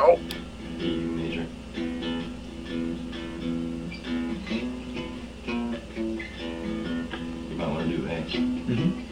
Oh. Major. You might want to do A. Mm-hmm.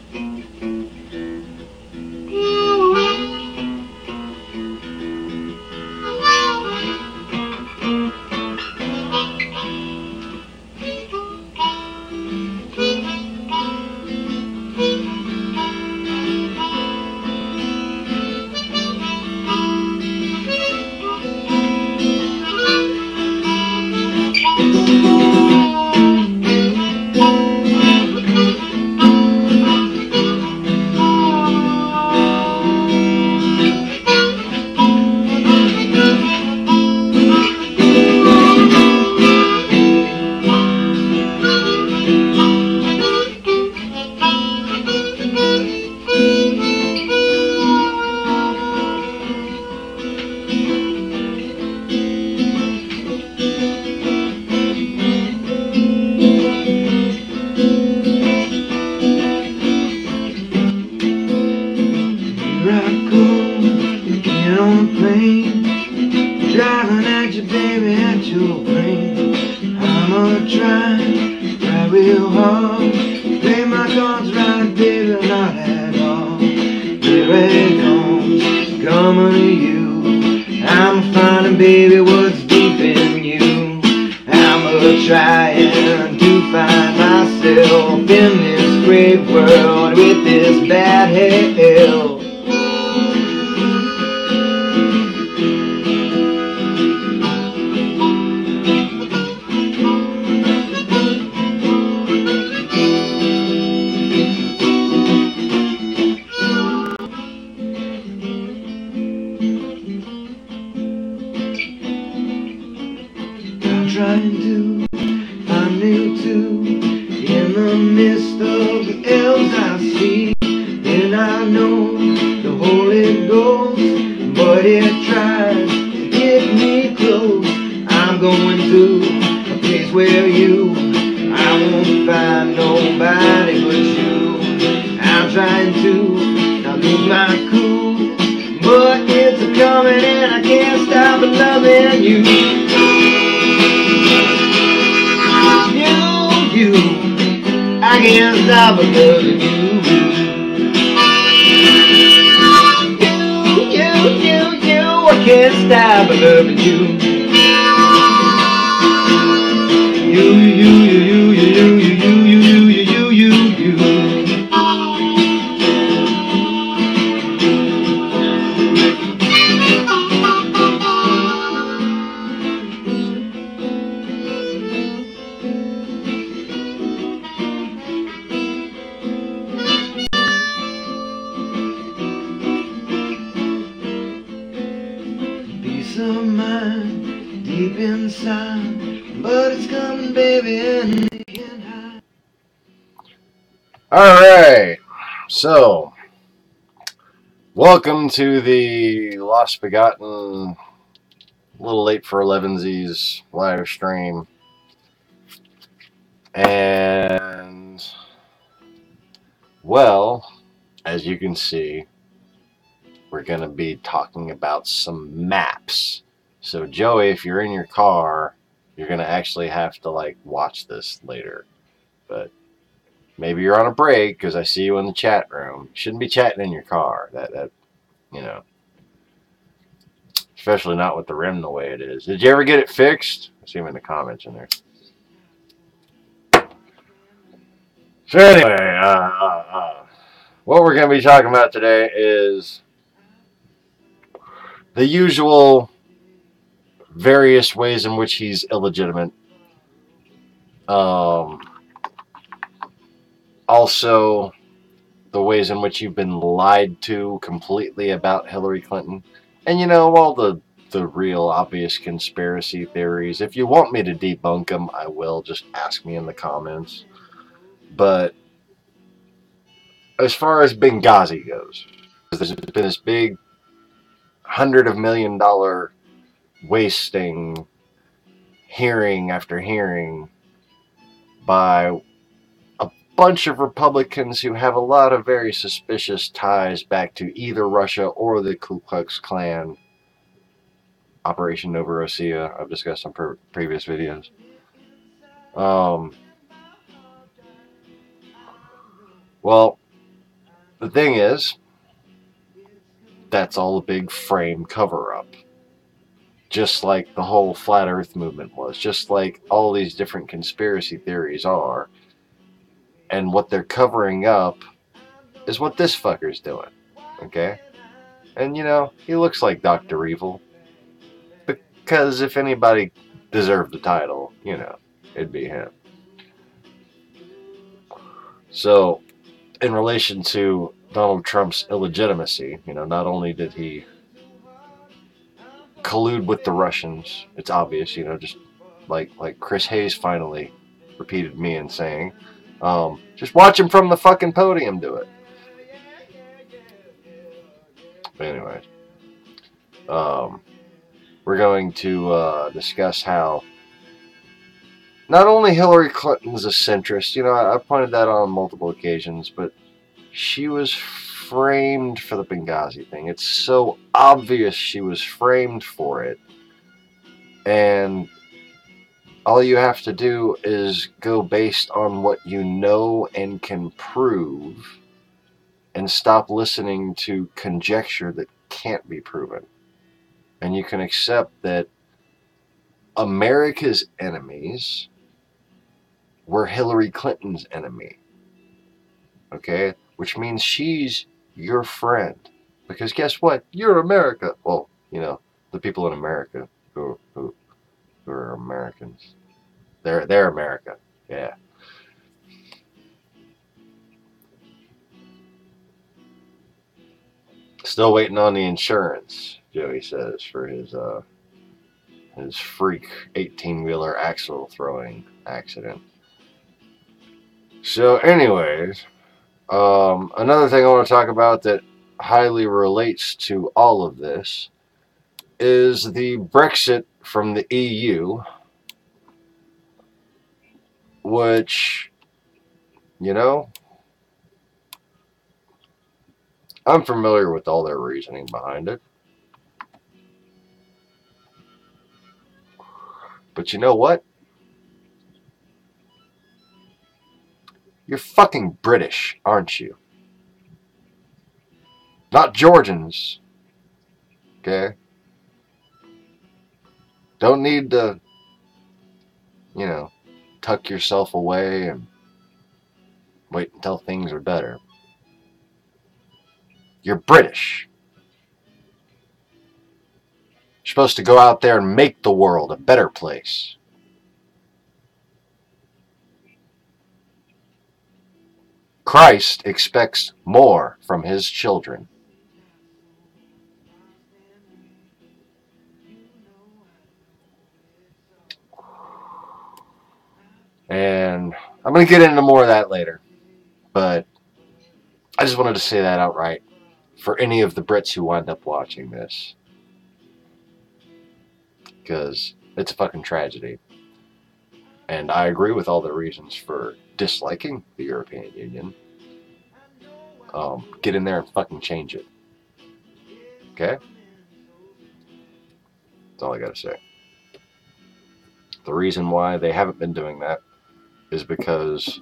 Driving at you, baby, at your brain. I'ma try real hard. Play my cards right, baby, not at all. Baby, don't come to you. I'm finding, baby, what's deep in you. I'ma trying to find myself in this great world with this bad hell. Trying to find you too in the midst of the elves I see. And I know the Holy Ghost, but it tries to get me close. I'm going to a place where I won't find nobody but you. I'm trying to not lose my cool, but it's a coming and I can't stop loving you. I can't stop loving you. I can't stop loving you. You. Of mine deep inside, but it's coming, baby, and you can't hide. Alright, so welcome to the Lost Begotten, a little late for 11Z's live stream. And, well, as you can see, we're going to be talking about some maps. So, Joey, if you're in your car, you're going to actually have to, like, watch this later. But maybe you're on a break, because I see you in the chat room. You shouldn't be chatting in your car. That you know. Especially not with the rim the way it is. Did you ever get it fixed? I see him in the comments in there. So anyway, what we're going to be talking about today is the usual various ways in which he's illegitimate. Also, the ways in which you've been lied to completely about Hillary Clinton. And, you know, all the real obvious conspiracy theories. If you want me to debunk them, I will. Just ask me in the comments. But as far as Bengazi goes, there's been this big $100 million wasting hearing after hearing by a bunch of Republicans who have a lot of very suspicious ties back to either Russia or the Ku Klux Klan, Operation Novorossiya, I've discussed on previous videos. Well, the thing is, that's all a big frame cover-up. Just like the whole flat earth movement was. Just like all these different conspiracy theories are. And what they're covering up is what this fucker's doing. Okay? And, you know, he looks like Dr. Evil. Because if anybody deserved the title, you know, it'd be him. So, in relation to Donald Trump's illegitimacy, you know, not only did he collude with the Russians, it's obvious, you know, just like Chris Hayes finally repeated me in saying, just watch him from the fucking podium do it. But anyways, we're going to discuss how not only Hillary Clinton's a centrist, you know, I pointed that out on multiple occasions, but she was framed for the Bengazi thing. It's so obvious she was framed for it. And all you have to do is go based on what you know and can prove and stop listening to conjecture that can't be proven. And you can accept that America's enemies were Hillary Clinton's enemy. Okay? Which means she's your friend. Because guess what? You're America. Well, you know, the people in America who are Americans. They're America. Yeah. Still waiting on the insurance, Joey says, for his freak 18-wheeler axle throwing accident. So anyways, another thing I want to talk about that highly relates to all of this is the Brexit from the EU, which, you know, I'm familiar with all their reasoning behind it. But you know what? You're fucking British, aren't you? Not Georgians. Okay? Don't need to, you know, tuck yourself away and wait until things are better. You're British. You're supposed to go out there and make the world a better place. Christ expects more from his children. And I'm going to get into more of that later. But I just wanted to say that outright for any of the Brits who wind up watching this. Because it's a fucking tragedy. And I agree with all the reasons for disliking the European Union. Get in there and fucking change it. Okay? That's all I gotta say. The reason why they haven't been doing that is because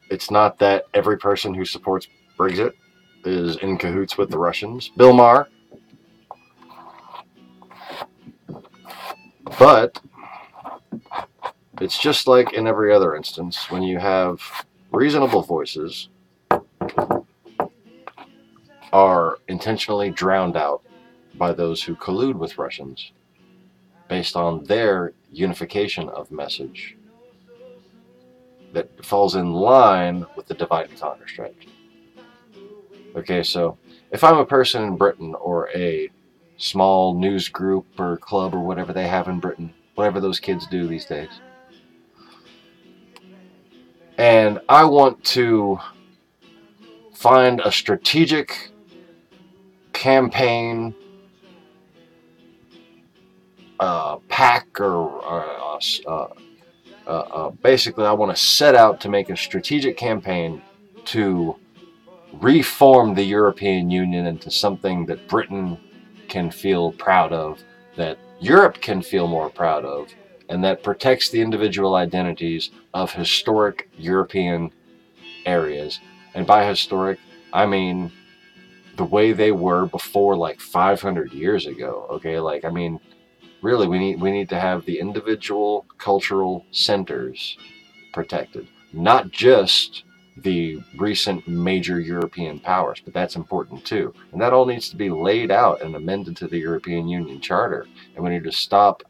it's not that every person who supports Brexit is in cahoots with the Russians. Bill Maher. But it's just like in every other instance when you have reasonable voices are intentionally drowned out by those who collude with Russians based on their unification of message that falls in line with the divide and conquer strategy. Okay, so if I'm a person in Britain or a small news group or club or whatever they have in Britain, whatever those kids do these days, and I want to find a strategic campaign pack or basically I want to set out to make a strategic campaign to reform the European Union into something that Britain can feel proud of, that Europe can feel more proud of, and that protects the individual identities of historic European areas. And by historic, I mean the way they were before, like 500 years ago. Okay, like, I mean, really, we need to have the individual cultural centers protected, not just the recent major European powers, but that's important too. And that all needs to be laid out and amended to the European Union Charter. And we need to stop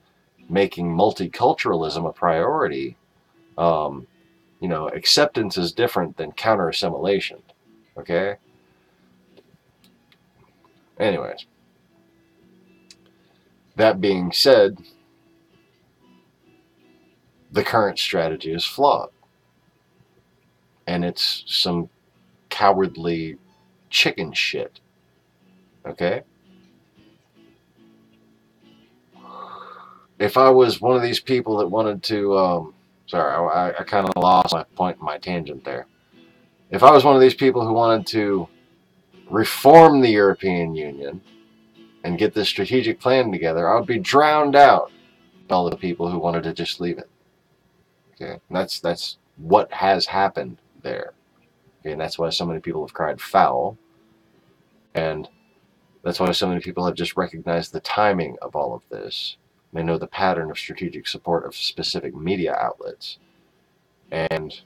making multiculturalism a priority. You know, acceptance is different than counter-assimilation. Okay? Anyways. That being said, the current strategy is flawed. And it's some cowardly chicken shit. Okay? If I was one of these people that wanted to, sorry, I kind of lost my point, my tangent there. If I was one of these people who wanted to reform the European Union and get this strategic plan together, I would be drowned out by all the people who wanted to just leave it. Okay, and that's what has happened there. Okay, and that's why so many people have cried foul, and that's why so many people have just recognized the timing of all of this. They know the pattern of strategic support of specific media outlets. And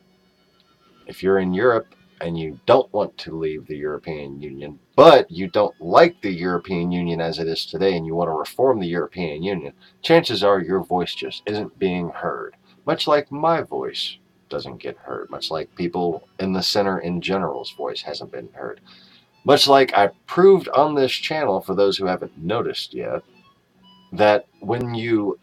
if you're in Europe and you don't want to leave the European Union, but you don't like the European Union as it is today and you want to reform the European Union, chances are your voice just isn't being heard. Much like my voice doesn't get heard. Much like people in the center in general's voice hasn't been heard. Much like I proved on this channel, for those who haven't noticed yet, that when you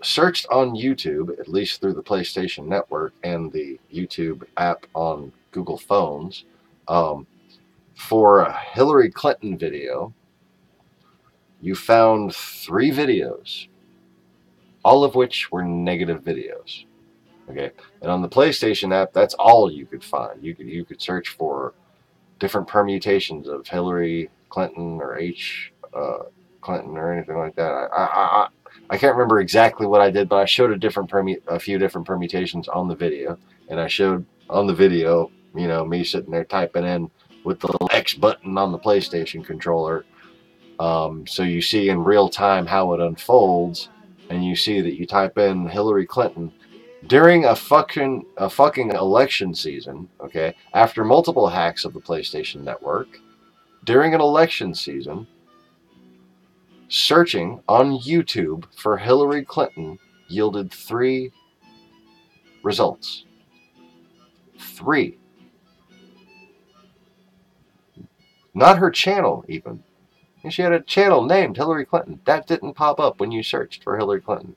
searched on YouTube, at least through the PlayStation Network and the YouTube app on Google phones, for a Hillary Clinton video, you found 3 videos, all of which were negative videos. Okay, and on the PlayStation app, that's all you could find. You could search for different permutations of Hillary Clinton or Clinton or anything like that. I can't remember exactly what I did, but I showed a few different permutations on the video, and I showed on the video, you know, me sitting there typing in with the little X button on the PlayStation controller. So you see in real time how it unfolds, and you see that you type in Hillary Clinton during a fucking election season. Okay, after multiple hacks of the PlayStation Network, during an election season. Searching on YouTube for Hillary Clinton yielded 3 results. 3. Not her channel, even. And she had a channel named Hillary Clinton. That didn't pop up when you searched for Hillary Clinton.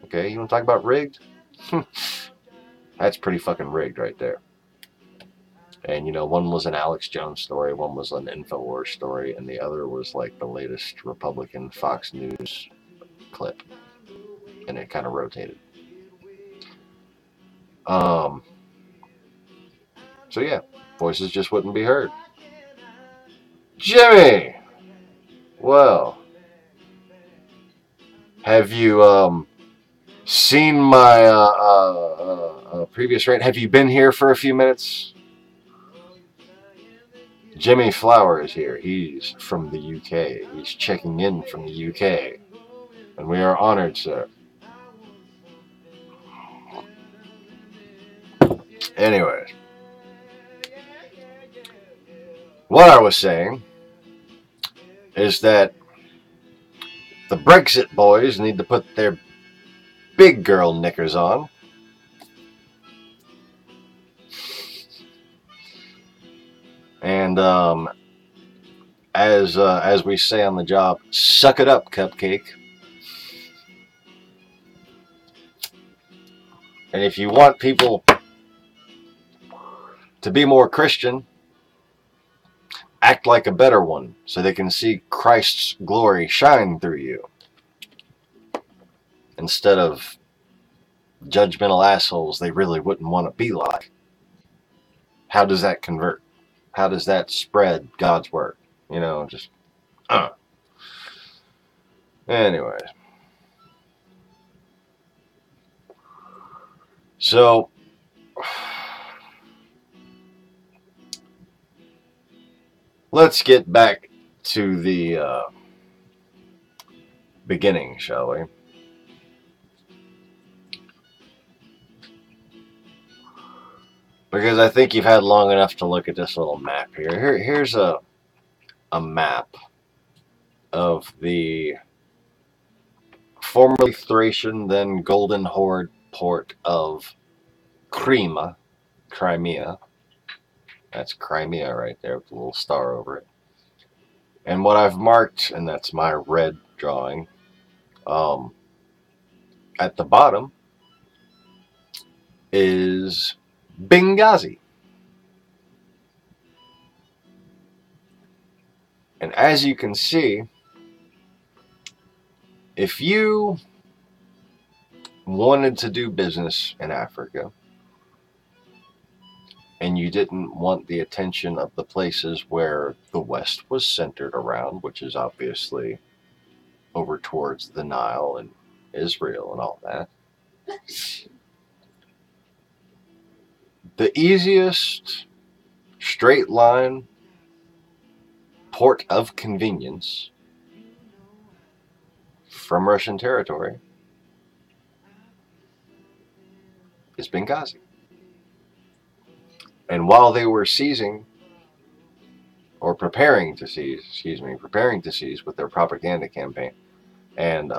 Okay, you want to talk about rigged? That's pretty fucking rigged right there. And, you know, one was an Alex Jones story, one was an InfoWars story, and the other was like the latest Republican Fox News clip. And it kind of rotated. So, yeah, voices just wouldn't be heard. Jimmy! Well, have you seen my previous rant? Have you been here for a few minutes? Jimmy Flower is here. He's from the UK. He's checking in from the UK. And we are honored, sir. Anyways. What I was saying is that the Brexit boys need to put their big girl knickers on. And as we say on the job, suck it up, cupcake. And if you want people to be more Christian, act like a better one so they can see Christ's glory shine through you. Instead of judgmental assholes they really wouldn't want to be like. How does that convert? How does that spread God's word? You know, just Anyways. So, let's get back to the beginning, shall we? Because I think you've had long enough to look at this little map here. Here's a map of the formerly Thracian, then Golden Horde port of Crimea. That's Crimea right there with a little star over it. And what I've marked, and that's my red drawing, at the bottom is Bengazi. And as you can see, if you wanted to do business in Africa and you didn't want the attention of the places where the West was centered around, which is obviously over towards the Nile and Israel and all that, the easiest straight line port of convenience from Russian territory is Benghazi. And while they were seizing, or preparing to seize with their propaganda campaign, and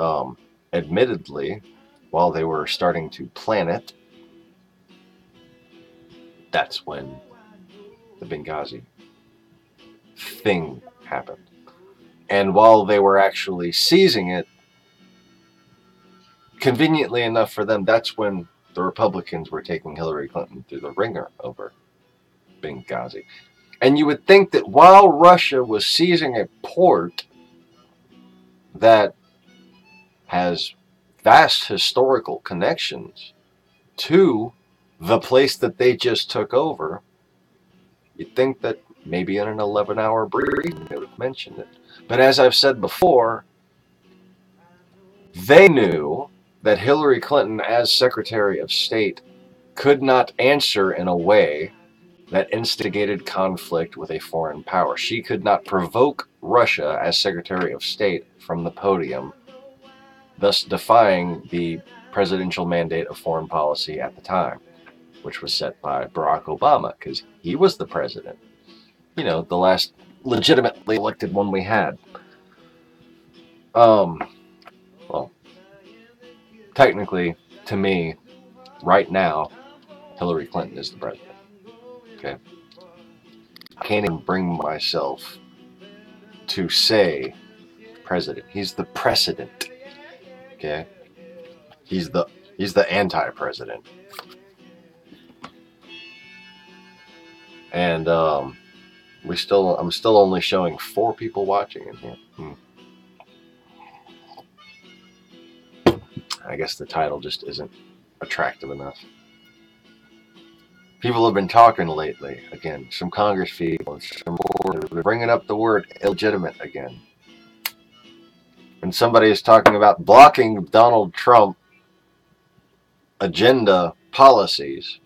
admittedly, while they were starting to plan it, that's when the Benghazi thing happened. And while they were actually seizing it, conveniently enough for them, that's when the Republicans were taking Hillary Clinton through the ringer over Benghazi. And you would think that while Russia was seizing a port that has vast historical connections to the place that they just took over, you'd think that maybe in an 11-hour briefing they would mention it. But as I've said before, they knew that Hillary Clinton, as Secretary of State, could not answer in a way that instigated conflict with a foreign power. She could not provoke Russia as Secretary of State from the podium, thus defying the presidential mandate of foreign policy at the time, which was set by Barack Obama, because he was the president. You know, the last legitimately elected one we had. Well, technically, to me, right now, Hillary Clinton is the president. Okay? I can't even bring myself to say president. He's the precedent. Okay? He's the anti-president. And I'm still only showing 4 people watching in here. I guess the title just isn't attractive enough. People have been talking lately, again, some Congress people, they're bringing up the word illegitimate again. And somebody is talking about blocking Donald Trump agenda policies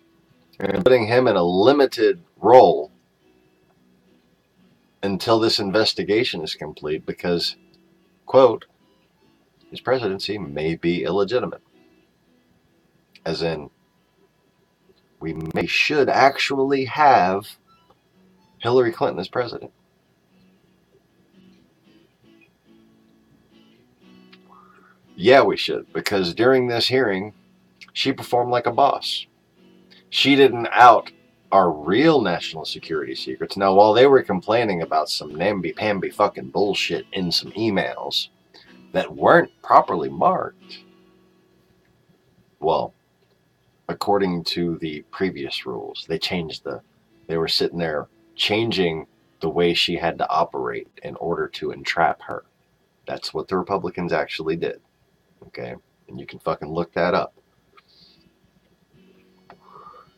and putting him in a limited role until this investigation is complete because, quote, his presidency may be illegitimate. As in, we should actually have Hillary Clinton as president. Yeah, we should, because during this hearing, she performed like a boss. She didn't out our real national security secrets. Now, while they were complaining about some namby-pamby fucking bullshit in some emails that weren't properly marked, well, according to the previous rules, they were sitting there changing the way she had to operate in order to entrap her. That's what the Republicans actually did. Okay? And you can fucking look that up.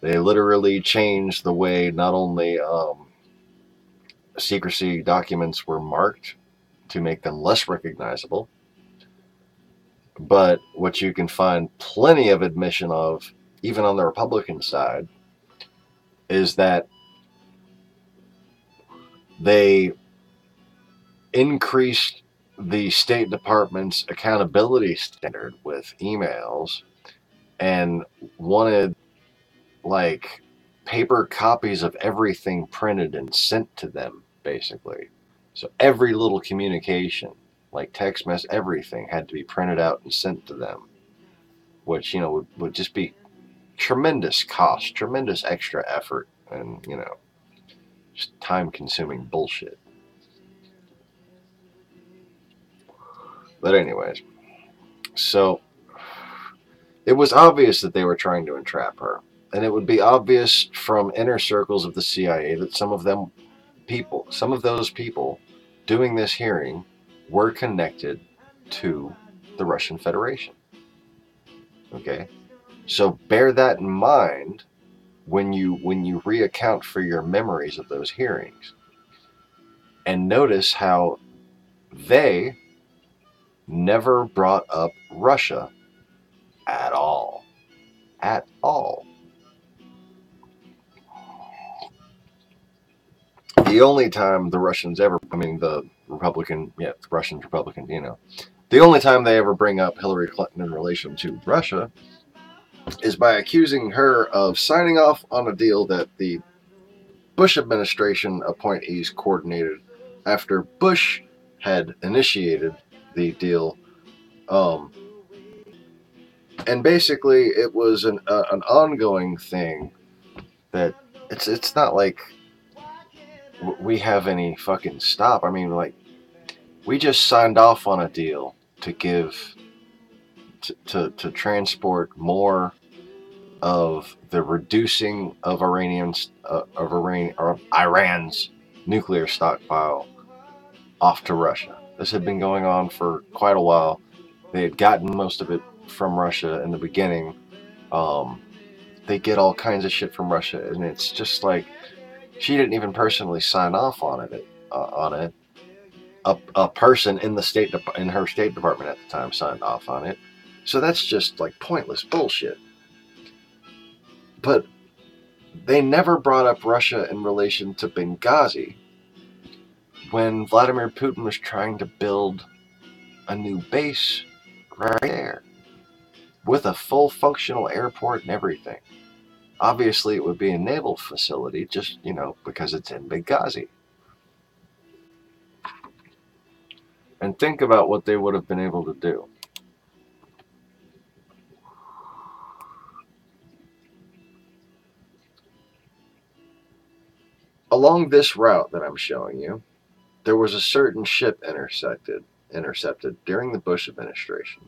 They literally changed the way not only secrecy documents were marked to make them less recognizable, But what you can find plenty of admission of, even on the Republican side, is that they increased the State Department's accountability standard with emails and wanted like paper copies of everything printed and sent to them, basically. So every little communication, like text message, everything had to be printed out and sent to them, which, you know, would just be tremendous cost, tremendous extra effort, and, you know, just time-consuming bullshit. But anyways, so it was obvious that they were trying to entrap her. And it would be obvious from inner circles of the CIA that some of those people doing this hearing were connected to the Russian Federation. Okay? So bear that in mind when you reaccount for your memories of those hearings. And notice how they never brought up Russia at all. At all. The only time the Russians ever, the Russians, Republican, you know, the only time they ever bring up Hillary Clinton in relation to Russia is by accusing her of signing off on a deal that the Bush administration appointees coordinated after Bush had initiated the deal. And basically, it was an ongoing thing that it's not like we have any fucking stop. I mean, like, we just signed off on a deal to give to transport more of the reducing of Iran's nuclear stockpile off to Russia. This had been going on for quite a while. They had gotten most of it from Russia in the beginning. They get all kinds of shit from Russia, and it's just like she didn't even personally sign off on it. A person in in her State Department at the time signed off on it. So that's just like pointless bullshit. But they never brought up Russia in relation to Bengazi when Vladimir Putin was trying to build a new base right there with a full functional airport and everything. Obviously, it would be a naval facility just, you know, because it's in Bengazi. And think about what they would have been able to do. Along this route that I'm showing you, there was a certain ship intercepted during the Bush administration.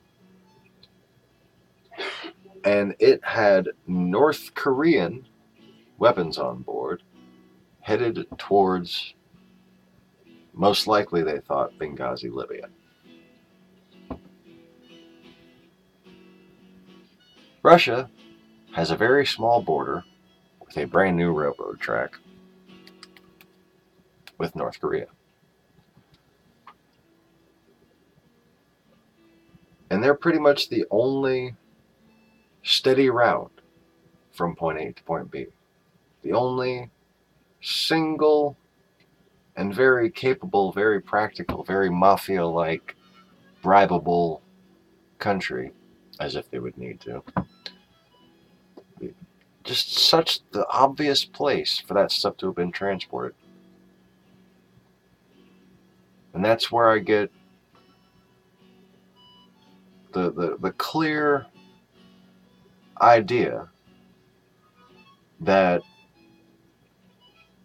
And it had North Korean weapons on board, headed towards, most likely they thought, Benghazi, Libya. Russia has a very small border with a brand new railroad track with North Korea. And they're pretty much the only steady route from point A to point B. The only single and very capable, very practical, very mafia-like, bribable country, as if they would need to. Just such the obvious place for that stuff to have been transported. And that's where I get the clear idea that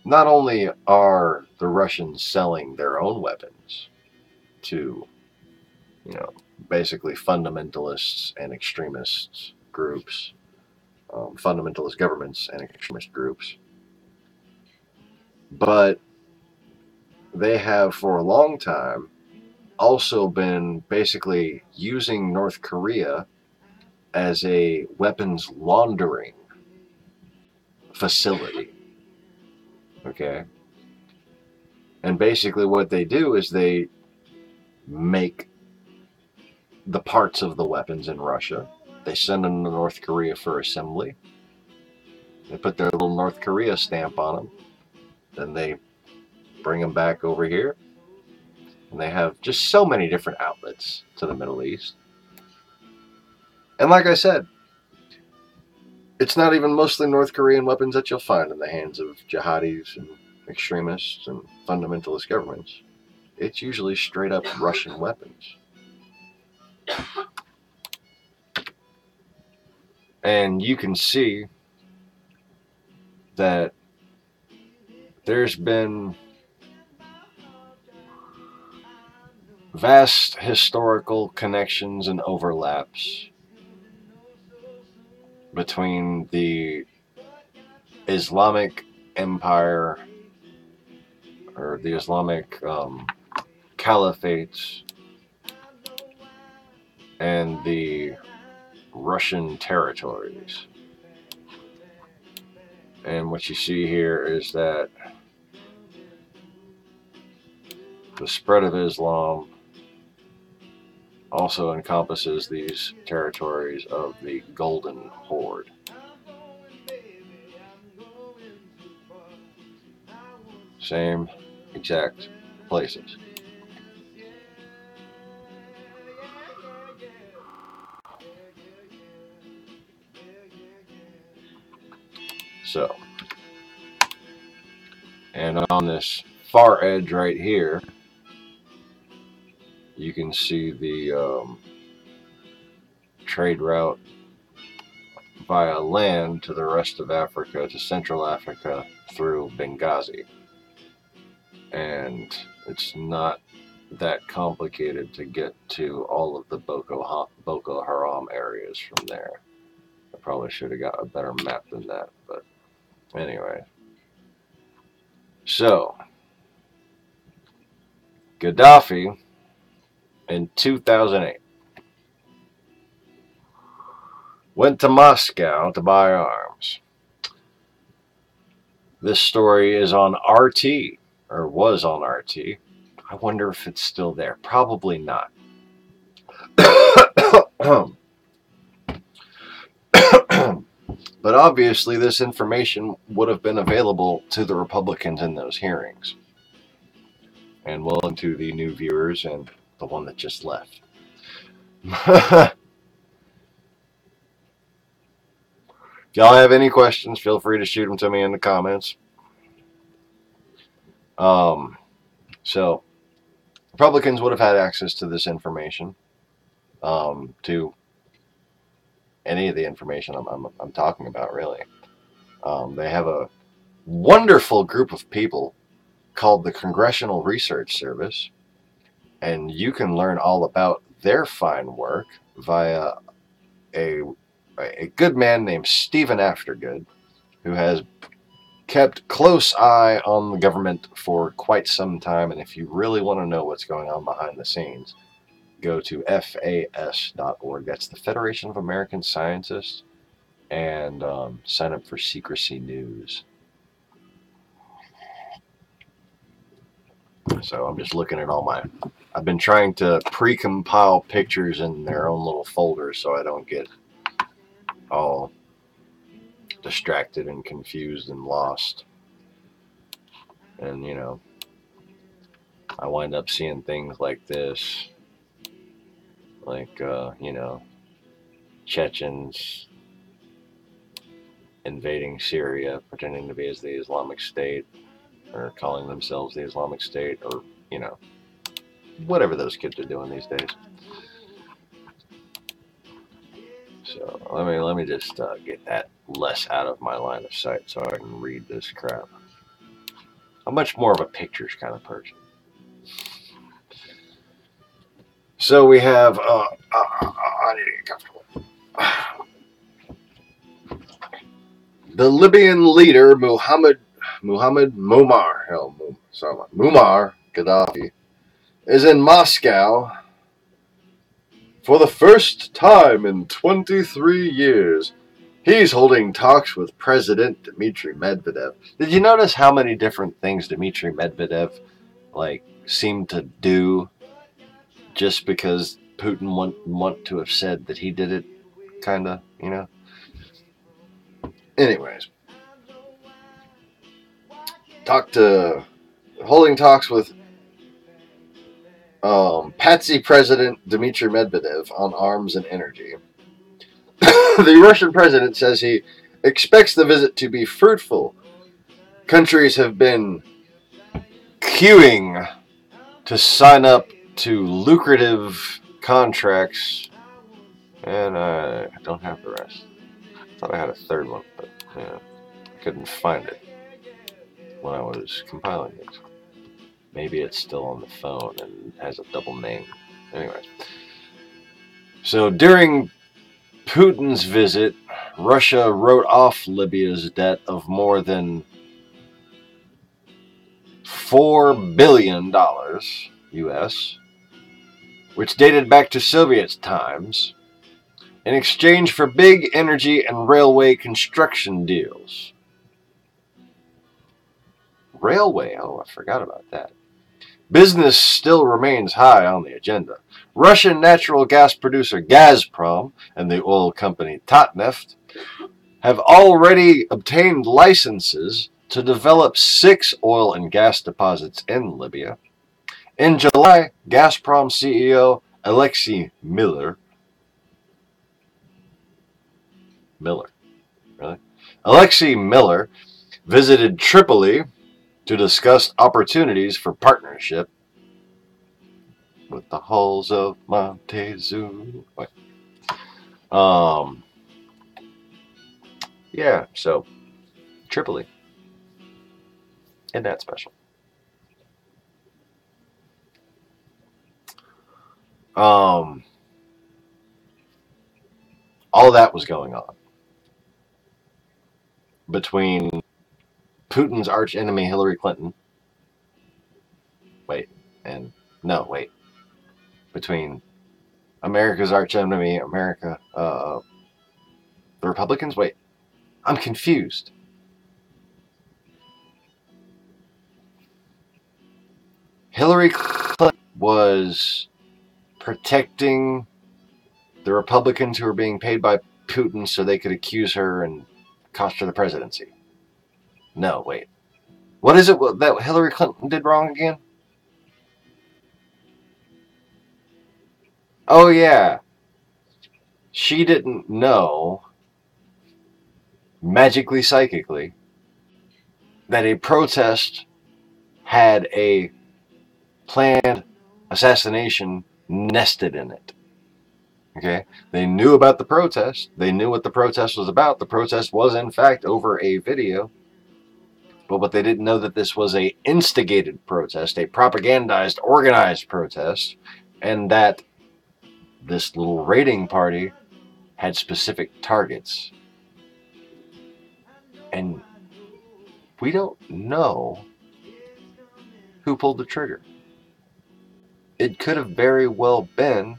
not only are the Russians selling their own weapons to, you know, basically fundamentalists and extremists groups, fundamentalist governments and extremist groups, but they have for a long time also been basically using North Korea as a weapons laundering facility. Okay? And basically what they do is they make the parts of the weapons in Russia. They send them to North Korea for assembly. They put their little North Korea stamp on them. Then they bring them back over here. And they have just so many different outlets to the Middle East. And like I said, it's not even mostly North Korean weapons that you'll find in the hands of jihadis and extremists and fundamentalist governments. It's usually straight up Russian weapons. And you can see that there's been vast historical connections and overlaps between the Islamic Empire or the Islamic Caliphates and the Russian territories. And what you see here is that the spread of Islam also encompasses these territories of the Golden Horde. Same exact places. So, and on this far edge right here, you can see the trade route via land to the rest of Africa, to Central Africa, through Bengazi. And it's not that complicated to get to all of the Boko Haram areas from there. I probably should have got a better map than that, but anyway. So, Gaddafi in 2008 went to Moscow to buy arms. This story is on RT, or was on RT. I wonder if it's still there. Probably not. But obviously this information would have been available to the Republicans in those hearings. And well, to the new viewers and the one that just left. If y'all have any questions, feel free to shoot them to me in the comments. So, Republicans would have had access to this information, to any of the information I'm talking about, really. They have a wonderful group of people called the Congressional Research Service, and you can learn all about their fine work via a good man named Stephen Aftergood, who has kept close eye on the government for quite some time. And if you really want to know what's going on behind the scenes, go to FAS.org. That's the Federation of American Scientists, and sign up for Secrecy News. So I'm just looking at all my... I've been trying to pre-compile pictures in their own little folders so I don't get all distracted and confused and lost. And, you know, I wind up seeing things like this. Like, you know, Chechens invading Syria, pretending to be as the Islamic State, or calling themselves the Islamic State, or, you know, whatever those kids are doing these days. So let me just get that less out of my line of sight so I can read this crap. I'm much more of a pictures kind of person. So we have I need to get comfortable. The Libyan leader Muammar Gaddafi is in Moscow for the first time in 23 years. He's holding talks with President Dmitry Medvedev. Did you notice how many different things Dmitry Medvedev seemed to do just because Putin want to have said that he did it, kind of, you know. Anyways, holding talks with Patsy President Dmitry Medvedev on arms and energy. The Russian president says he expects the visit to be fruitful. Countries have been queuing to sign up to lucrative contracts, and I don't have the rest. I thought I had a third one, but yeah, I couldn't find it when I was compiling it. Maybe it's still on the phone and has a double name. Anyway, so during Putin's visit, Russia wrote off Libya's debt of more than $4 billion US, which dated back to Soviet times, in exchange for big energy and railway construction deals. Railway, oh, I forgot about that. Business still remains high on the agenda. Russian natural gas producer Gazprom and the oil company Tatneft have already obtained licenses to develop 6 oil and gas deposits in Libya. In July, Gazprom CEO Alexei Miller, Alexei Miller visited Tripoli to discuss opportunities for partnership with the hulls of Montezuma. Yeah, so Tripoli. Isn't that special? All that was going on between Putin's arch enemy Hillary Clinton. Between America's arch enemy, the Republicans? Wait, I'm confused. Hillary Clinton was protecting the Republicans who were being paid by Putin so they could accuse her and cost her the presidency. No, wait. What is it that Hillary Clinton did wrong again? Oh, yeah. She didn't know, magically, psychically, that a protest had a planned assassination nested in it. Okay? They knew about the protest. They knew what the protest was about. The protest was, in fact, over a video. But what they didn't know that this was a instigated protest, a propagandized, organized protest, and that this little raiding party had specific targets. And we don't know who pulled the trigger. It could have very well been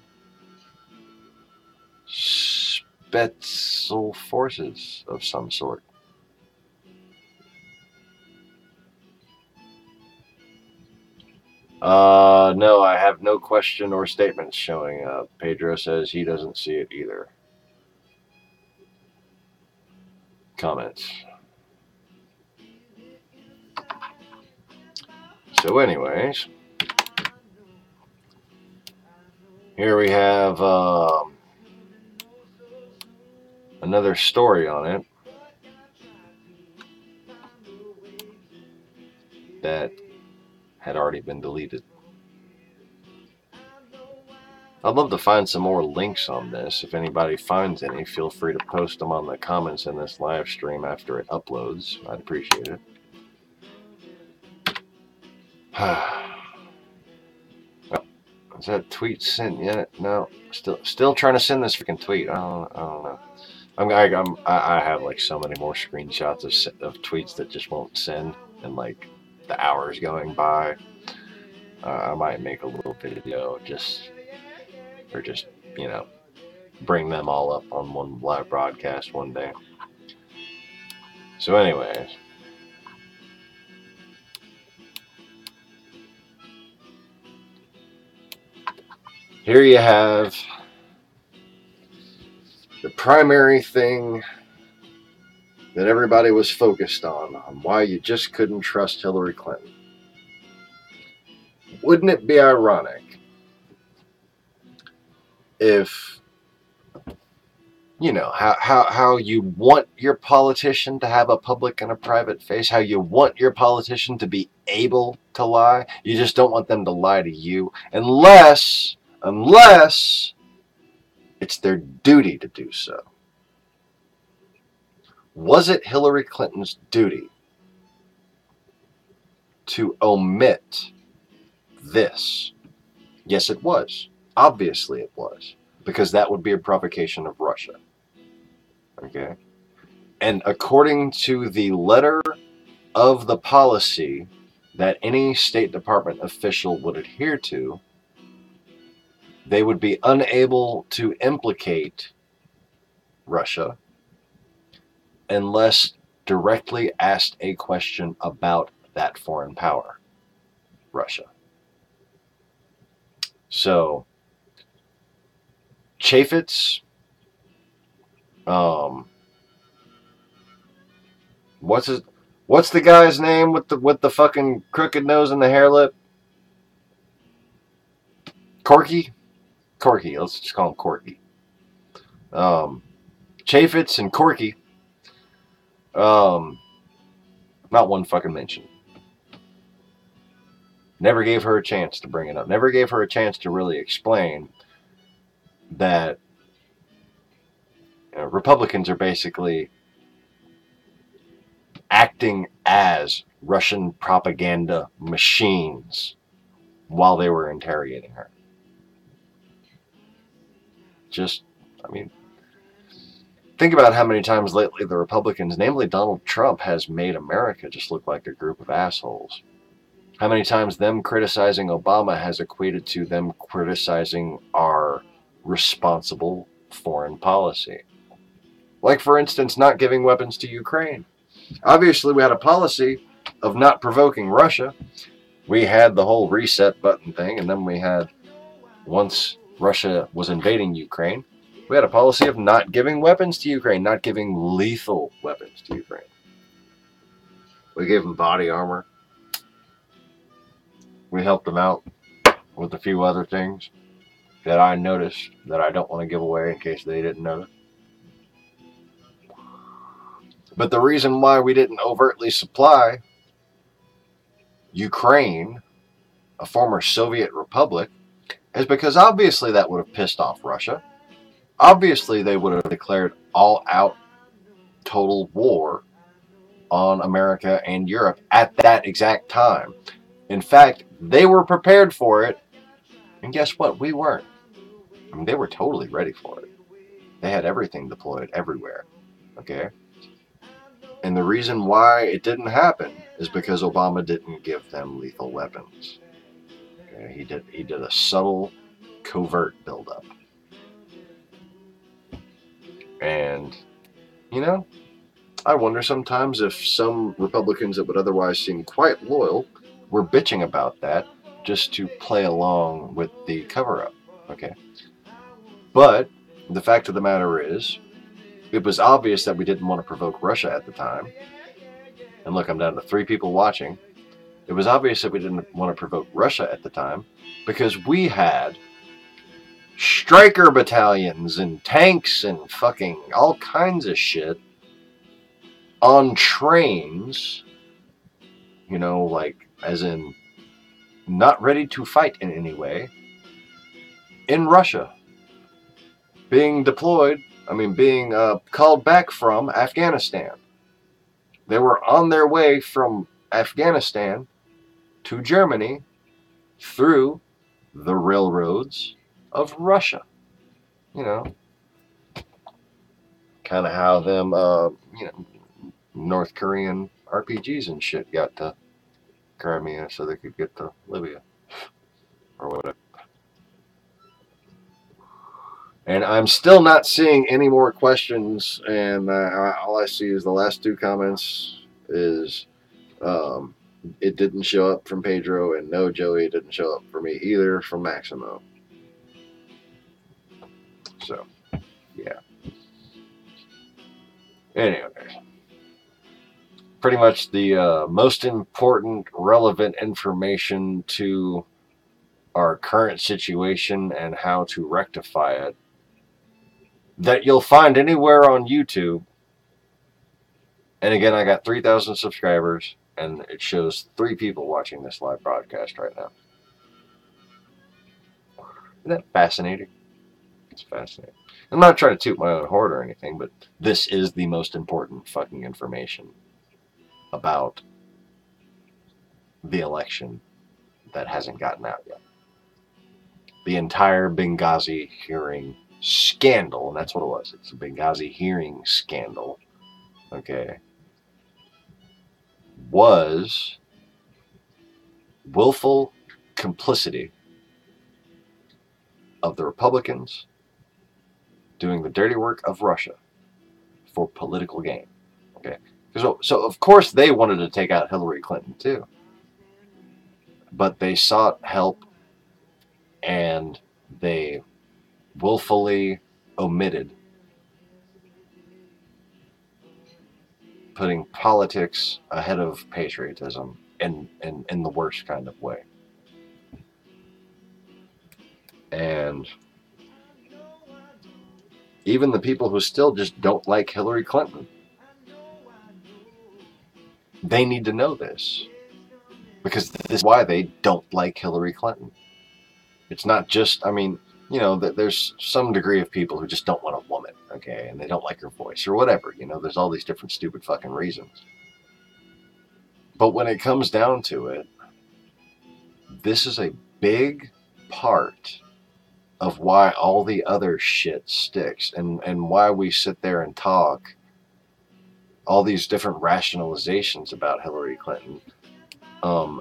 special forces of some sort. No, I have no question or statements showing up. Pedro says he doesn't see it either. Comments. So anyways, here we have another story on it that had already been deleted. I'd love to find some more links on this. If anybody finds any, feel free to post them on the comments in this live stream after it uploads. I'd appreciate it. Well, is that tweet sent yet? No, still trying to send this freaking tweet. I don't know. I have like so many more screenshots of tweets that just won't send, and like the hours going by. I might make a little video just bring them all up on one live broadcast one day. So anyways, here you have the primary thing that everybody was focused on why you just couldn't trust Hillary Clinton. Wouldn't it be ironic if, you know, how you want your politician to have a public and a private face, how you want your politician to be able to lie, you just don't want them to lie to you unless it's their duty to do so. Was it Hillary Clinton's duty to omit this? Yes, it was. Obviously it was. Because that would be a provocation of Russia. Okay? And according to the letter of the policy that any State Department official would adhere to, they would be unable to implicate Russia unless directly asked a question about that foreign power, Russia. So, Chaffetz, what's the guy's name with the fucking crooked nose and the hair lip? Corky, let's just call him Corky. Chaffetz and Corky, not one fucking mention. Never gave her a chance to bring it up. Never gave her a chance to really explain that Republicans are basically acting as Russian propaganda machines while they were interrogating her. Just, I mean, think about how many times lately the Republicans, namely Donald Trump, has made America just look like a group of assholes. How many times them criticizing Obama has equated to them criticizing our responsible foreign policy. Like, for instance, not giving weapons to Ukraine. Obviously, we had a policy of not provoking Russia. We had the whole reset button thing, and then we had, once Russia was invading Ukraine, we had a policy of not giving weapons to Ukraine, not giving lethal weapons to Ukraine. We gave them body armor. We helped them out with a few other things that I noticed that I don't want to give away in case they didn't notice. But the reason why we didn't overtly supply Ukraine, a former Soviet republic, is because obviously that would have pissed off Russia. Obviously they would have declared all-out total war on America and Europe at that exact time. In fact, they were prepared for it, and guess what? We weren't. I mean, they were totally ready for it. They had everything deployed everywhere, okay? And the reason why it didn't happen is because Obama didn't give them lethal weapons. Okay? He did a subtle, covert buildup. And, you know, I wonder sometimes if some Republicans that would otherwise seem quite loyal were bitching about that just to play along with the cover-up, okay? But the fact of the matter is, it was obvious that we didn't want to provoke Russia at the time. And look, I'm down to 3 people watching. It was obvious that we didn't want to provoke Russia at the time because we had Stryker battalions and tanks and fucking all kinds of shit on trains, you know, like, as in, not ready to fight in any way, in Russia. Being deployed, being called back from Afghanistan. They were on their way from Afghanistan to Germany through the railroads of Russia. You know, kind of how them, North Korean RPGs and shit got to Crimea so they could get to Libya or whatever. And I'm still not seeing any more questions, and all I see is the last 2 comments is it didn't show up from Pedro, and no, Joey, it didn't show up for me either from Maximo. So, yeah. Anyway, pretty much the most important, relevant information to our current situation and how to rectify it that you'll find anywhere on YouTube. And again, I got 3,000 subscribers, and it shows 3 people watching this live broadcast right now. Isn't that fascinating? It's fascinating. I'm not trying to toot my own horn or anything, but this is the most important fucking information about the election that hasn't gotten out yet. The entire Bengazi hearing scandal, and that's what it was. It's a Bengazi hearing scandal, okay, was willful complicity of the Republicans doing the dirty work of Russia for political gain. Okay, so of course they wanted to take out Hillary Clinton too, but they sought help and they willfully omitted putting politics ahead of patriotism in the worst kind of way. And even the people who still just don't like Hillary Clinton, they need to know this. Because this is why they don't like Hillary Clinton. It's not just, I mean, you know, there's some degree of people who just don't want a woman, okay, and they don't like her voice or whatever, you know, there's all these different stupid fucking reasons. But when it comes down to it, this is a big part of why all the other shit sticks and why we sit there and talk all these different rationalizations about Hillary Clinton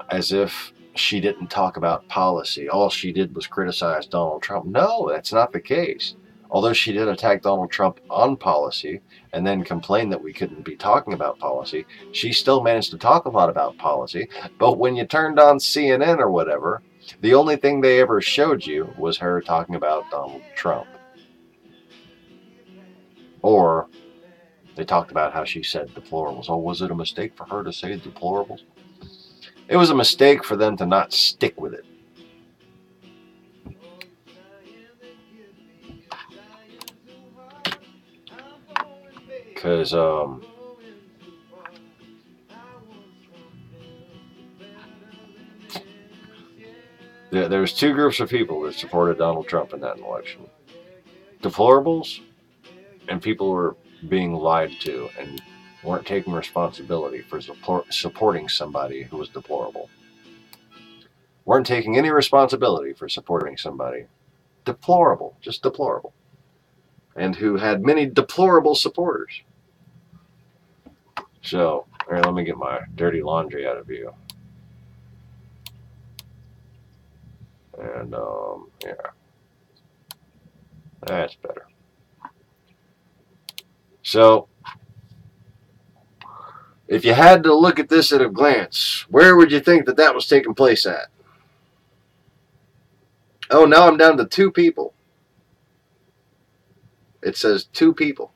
as if she didn't talk about policy. All she did was criticize Donald Trump. No, that's not the case. Although she did attack Donald Trump on policy and then complain that we couldn't be talking about policy, she still managed to talk a lot about policy. But when you turned on CNN or whatever, the only thing they ever showed you was her talking about Donald Trump. Or they talked about how she said deplorables. Oh, was it a mistake for her to say deplorables? It was a mistake for them to not stick with it. Because, there was 2 groups of people that supported Donald Trump in that election. Deplorables and people who were being lied to and weren't taking responsibility for supporting somebody who was deplorable. Weren't taking any responsibility for supporting somebody deplorable, just deplorable. And who had many deplorable supporters. So, here, let me get my dirty laundry out of view. And, yeah. That's better. So, if you had to look at this at a glance, where would you think that was taking place at? Oh, now I'm down to 2 people. It says 2 people.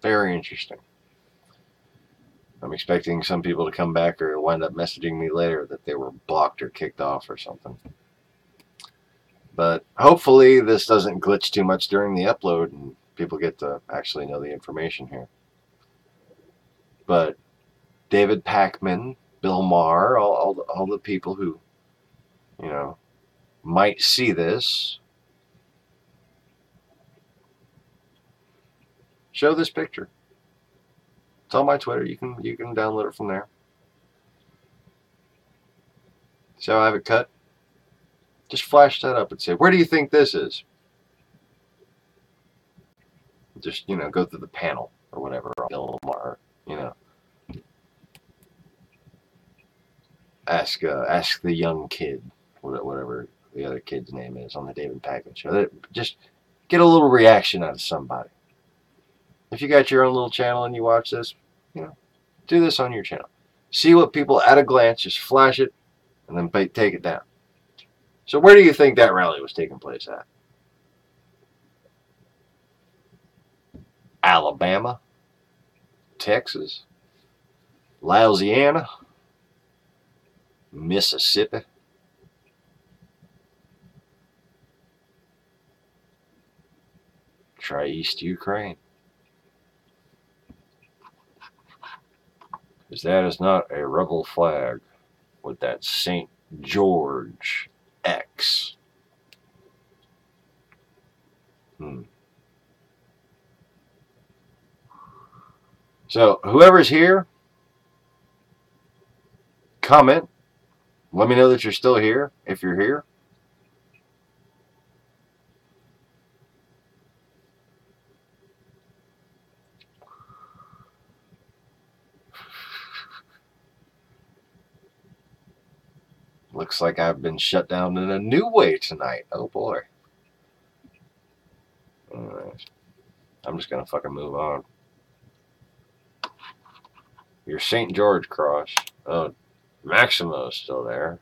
Very interesting. I'm expecting some people to come back or wind up messaging me later that they were blocked or kicked off or something. But hopefully this doesn't glitch too much during the upload and people get to actually know the information here. But David Pakman, Bill Maher, all the people who, you know, might see this, show this picture. It's on my Twitter. You can download it from there. See how I have it cut? Just flash that up and say, where do you think this is? Just, you know, go through the panel or whatever. Bill Maher, you know. Ask the young kid, whatever the other kid's name is on the David Pakman show. Just get a little reaction out of somebody. If you got your own little channel and you watch this, you know, do this on your channel. see what people at a glance, just flash it, and then take it down. So where do you think that rally was taking place at? Alabama? Texas? Louisiana? Mississippi? Try East Ukraine. Because that is not a rebel flag with that St. George X. So, whoever's here, comment. Let me know that you're still here, if you're here. Looks like I've been shut down in a new way tonight. Oh boy. Alright. I'm just gonna fucking move on. Your St. George cross. Oh, Maximo's still there.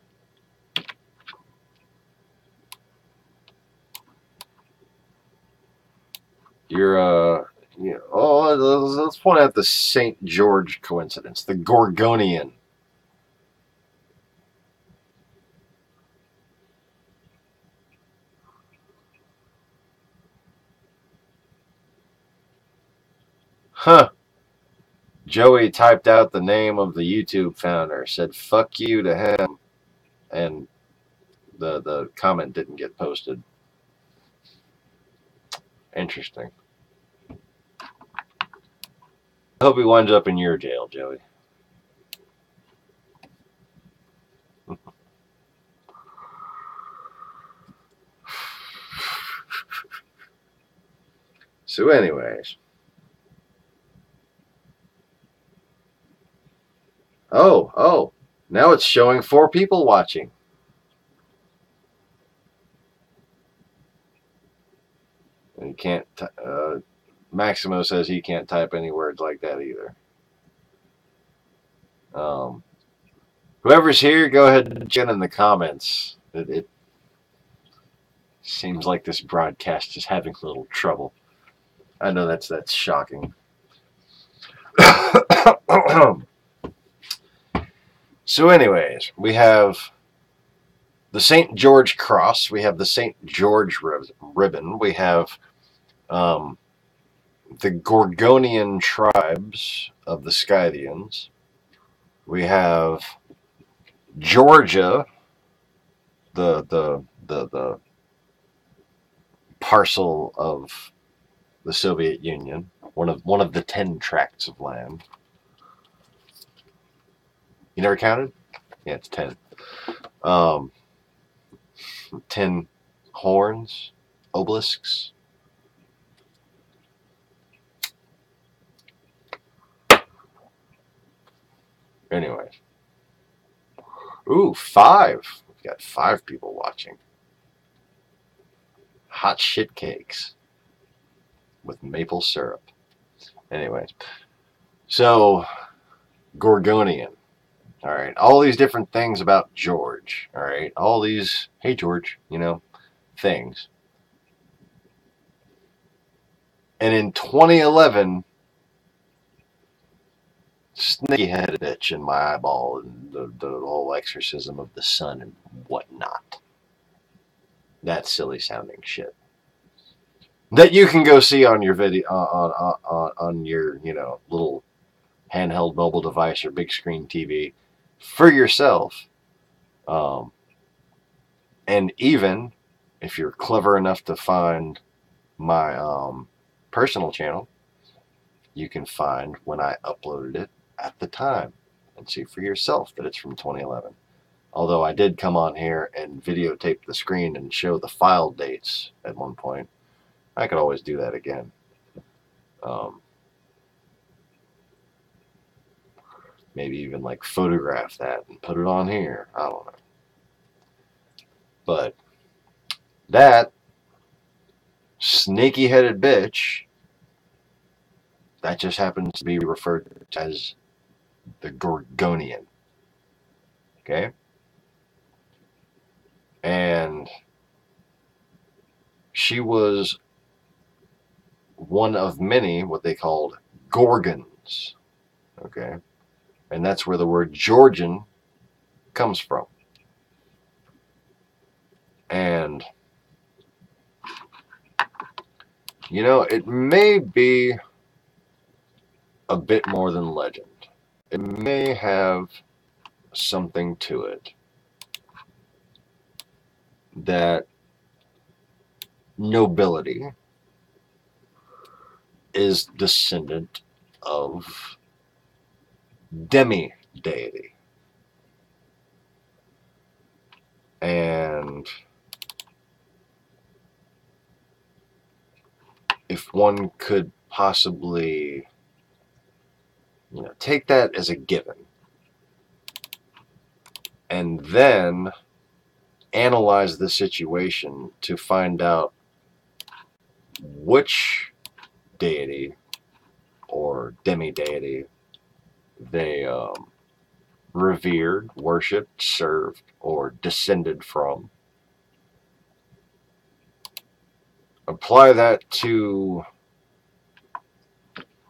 Your yeah. Oh, let's point out the St. George coincidence. The Gorgonian. Huh. Joey typed out the name of the YouTube founder, said fuck you to him, and the comment didn't get posted. Interesting. I hope he winds up in your jail, Joey. So anyways. Oh, now it's showing 4 people watching. And you can't, Maximo says he can't type any words like that either. Whoever's here, go ahead and get in the comments. It seems like this broadcast is having a little trouble. I know that's shocking. So anyways, we have the St. George cross. We have the St. George ribbon. We have the Gorgonian tribes of the Scythians. We have Georgia, the parcel of the Soviet Union, one of the 10 tracts of land. You never counted? Yeah, it's 10. 10 horns, obelisks. Anyways. Ooh, 5. We've got 5 people watching. Hot shit cakes with maple syrup. Anyways. So, Gorgonian. All right. All these different things about George. All right. All these, hey, George, things. And in 2011, snaky-headed bitch in my eyeball and the whole exorcism of the sun and whatnot. That silly sounding shit. That you can go see on your video, on your, little handheld mobile device or big screen TV for yourself. And even if you're clever enough to find my personal channel, you can find when I uploaded it at the time and see for yourself that it's from 2011. Although I did come on here and videotape the screen and show the file dates at one point. I could always do that again. Maybe even like photograph that and put it on here. I don't know. But that snaky-headed bitch, that just happens to be referred to as the Gorgonian. Okay? And she was one of many what they called Gorgons. Okay? And that's where the word Georgian comes from. And, you know, it may be a bit more than legend. It may have something to it that nobility is descendant of demi-deity. And if one could possibly, you know, take that as a given and then analyze the situation to find out which deity or demi-deity they revered, worshipped, served, or descended from. Apply that to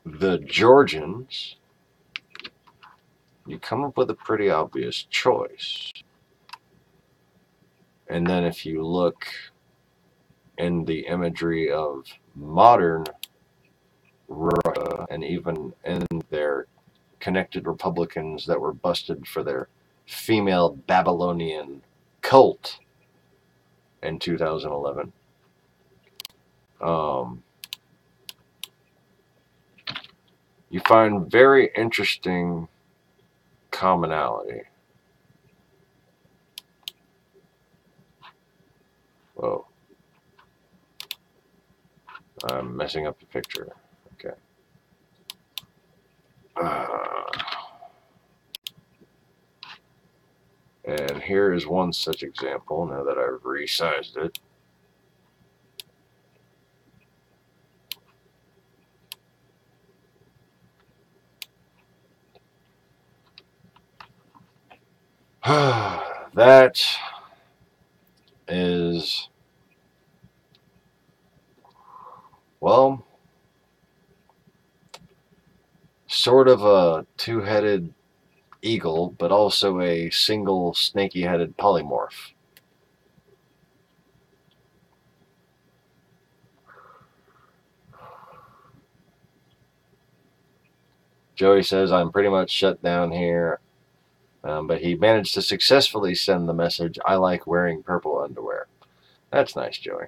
the Georgians, you come up with a pretty obvious choice. And then if you look in the imagery of modern Russia and even in their connected republicans that were busted for their female Babylonian cult in 2011, you find very interesting commonality. Whoa. I'm messing up the picture. Okay. And here is one such example, now that I've resized it. That is, well, sort of a two-headed eagle, but also a single snaky-headed polymorph. Joey says, I'm pretty much shut down here, but he managed to successfully send the message, I like wearing purple underwear. That's nice, Joey.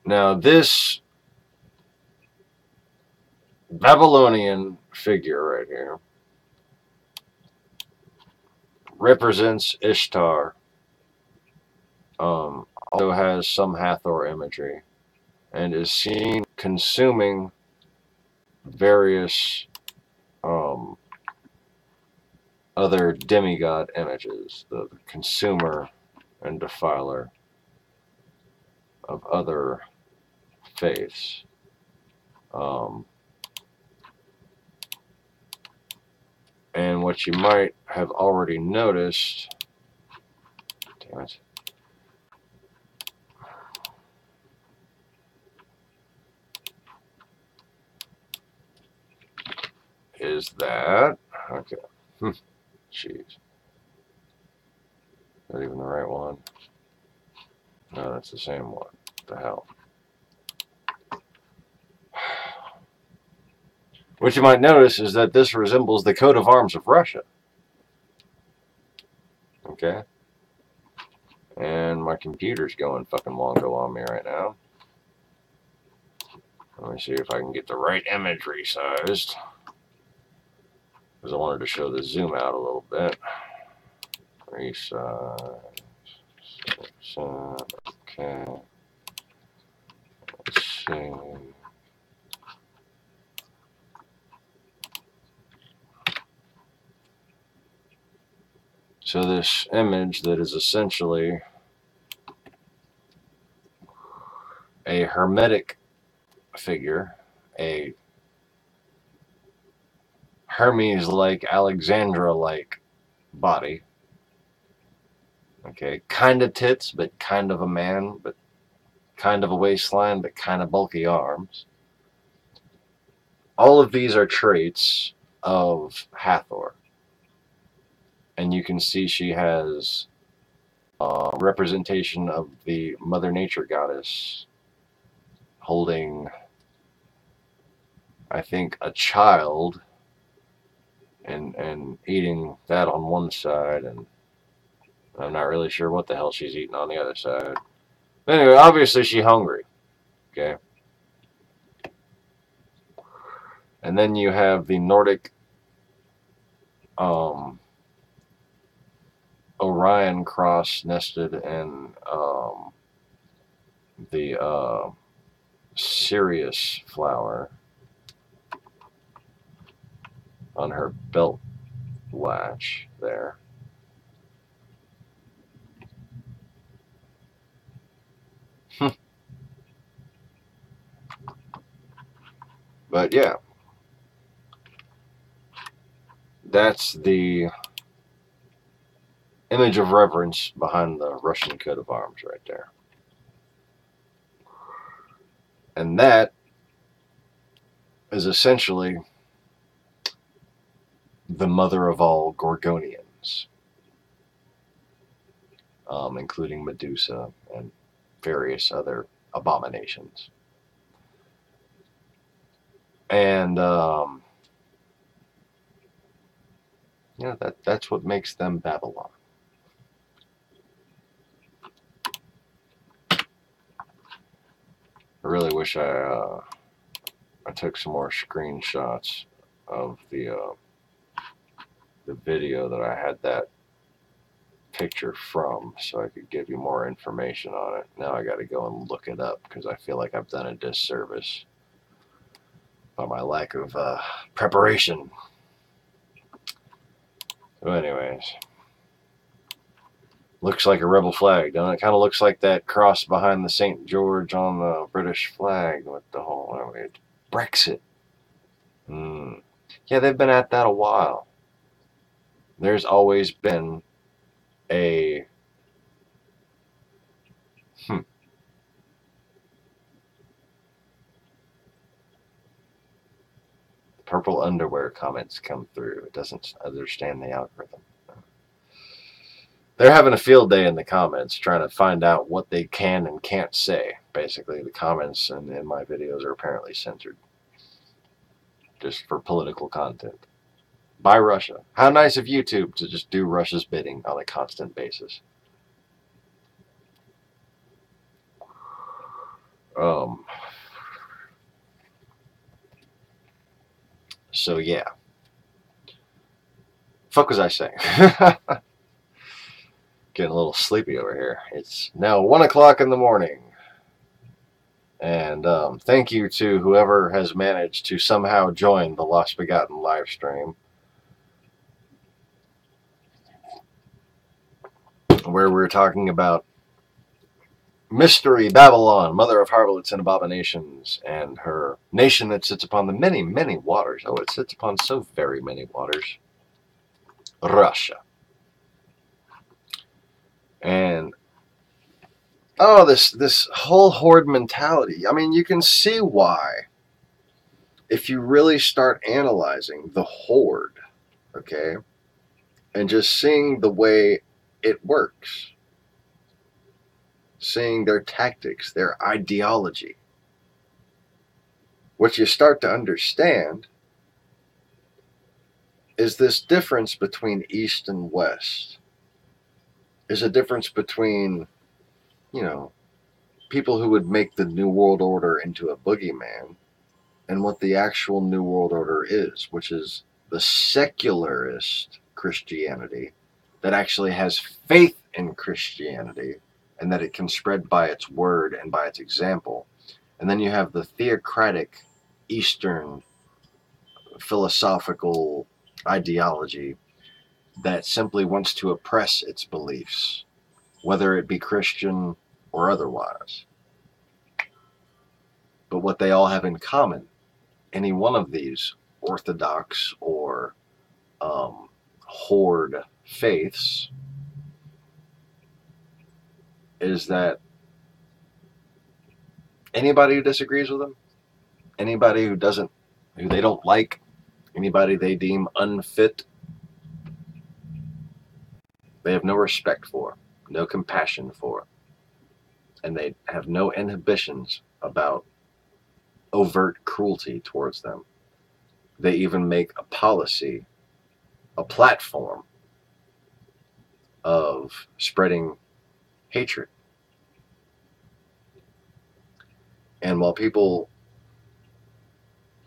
Now, this Babylonian figure right here represents Ishtar. Also has some Hathor imagery and is seen consuming various other demigod images, the consumer and defiler of other faiths. And what you might have already noticed, damn it, is that, okay, jeez, is that even the right one? No, that's the same one. What the hell? What you might notice is that this resembles the coat of arms of Russia. Okay? And my computer's going fucking wonko on me right now. Let me see if I can get the right image resized, because I wanted to show the zoom out a little bit. Resize. Okay. Let's see. So this image that is essentially a hermetic figure, a Hermes-like, Alexandra-like body. Okay, kind of tits, but kind of a man, but kind of a waistline, but kind of bulky arms. All of these are traits of Hathor. And you can see she has representation of the Mother Nature goddess holding, I think, a child and eating that on one side, and I'm not really sure what the hell she's eating on the other side. Anyway, obviously she's hungry. Okay. And then you have the Nordic Orion cross nested in the Sirius flower on her belt latch there. But yeah, that's the image of reverence behind the Russian coat of arms right there. And that is essentially the mother of all Gorgonians, including Medusa and various other abominations. And yeah, that's what makes them Babylon. I really wish I took some more screenshots of the video that I had that picture from, so I could give you more information on it. Now I got to go and look it up because I feel like I've done a disservice by my lack of preparation. So anyways, looks like a rebel flag, doesn't it? Kind of looks like that cross behind the St. George on the British flag with the whole Brexit. Yeah, they've been at that a while. There's always been a purple underwear comments come through. It doesn't understand the algorithm. They're having a field day in the comments trying to find out what they can and can't say. Basically, the comments in my videos are apparently censored just for political content by Russia. How nice of YouTube to just do Russia's bidding on a constant basis. So yeah. Fuck was I saying? Getting a little sleepy over here. It's now 1 o'clock in the morning. And thank you to whoever has managed to somehow join the Lost Begotten live stream, where we're talking about Mystery Babylon, mother of harlots and abominations, and her nation that sits upon the many, many waters. Oh, it sits upon so very many waters. Russia. And oh, this whole horde mentality. I mean, you can see why if you really start analyzing the horde, okay, and just seeing the way it works, seeing their tactics, their ideology. What you start to understand is this difference between East and West. Is a difference between, people who would make the New World Order into a boogeyman and what the actual New World Order is, which is the secularist Christianity that actually has faith in Christianity and that it can spread by its word and by its example. And then you have the theocratic Eastern philosophical ideology that simply wants to oppress its beliefs, whether it be Christian or otherwise. But what they all have in common any one of these orthodox or horde faiths is that anybody who disagrees with them, anybody who they don't like, anybody they deem unfit, they have no respect for, no compassion for, and they have no inhibitions about overt cruelty towards them. They even make a policy, a platform of spreading hatred. And while people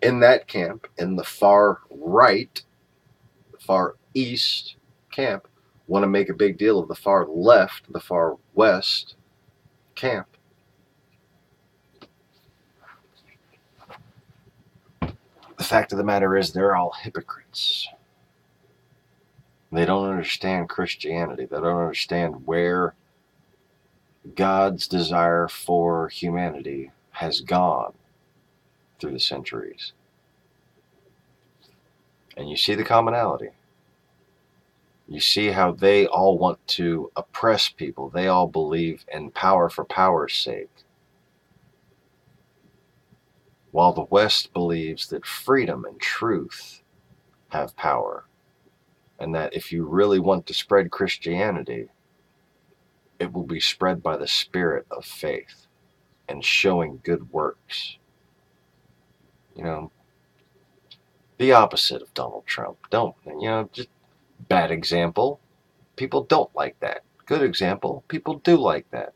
in that camp, in the far right, the far east camp, want to make a big deal of the far left, the far west camp, the fact of the matter is they're all hypocrites. They don't understand Christianity. They don't understand where God's desire for humanity has gone through the centuries. And you see the commonality. You see how they all want to oppress people. They all believe in power for power's sake. While the West believes that freedom and truth have power. And that if you really want to spread Christianity, it will be spread by the spirit of faith and showing good works. You know, the opposite of Donald Trump. Just bad example. People don't like that. Good example. People do like that.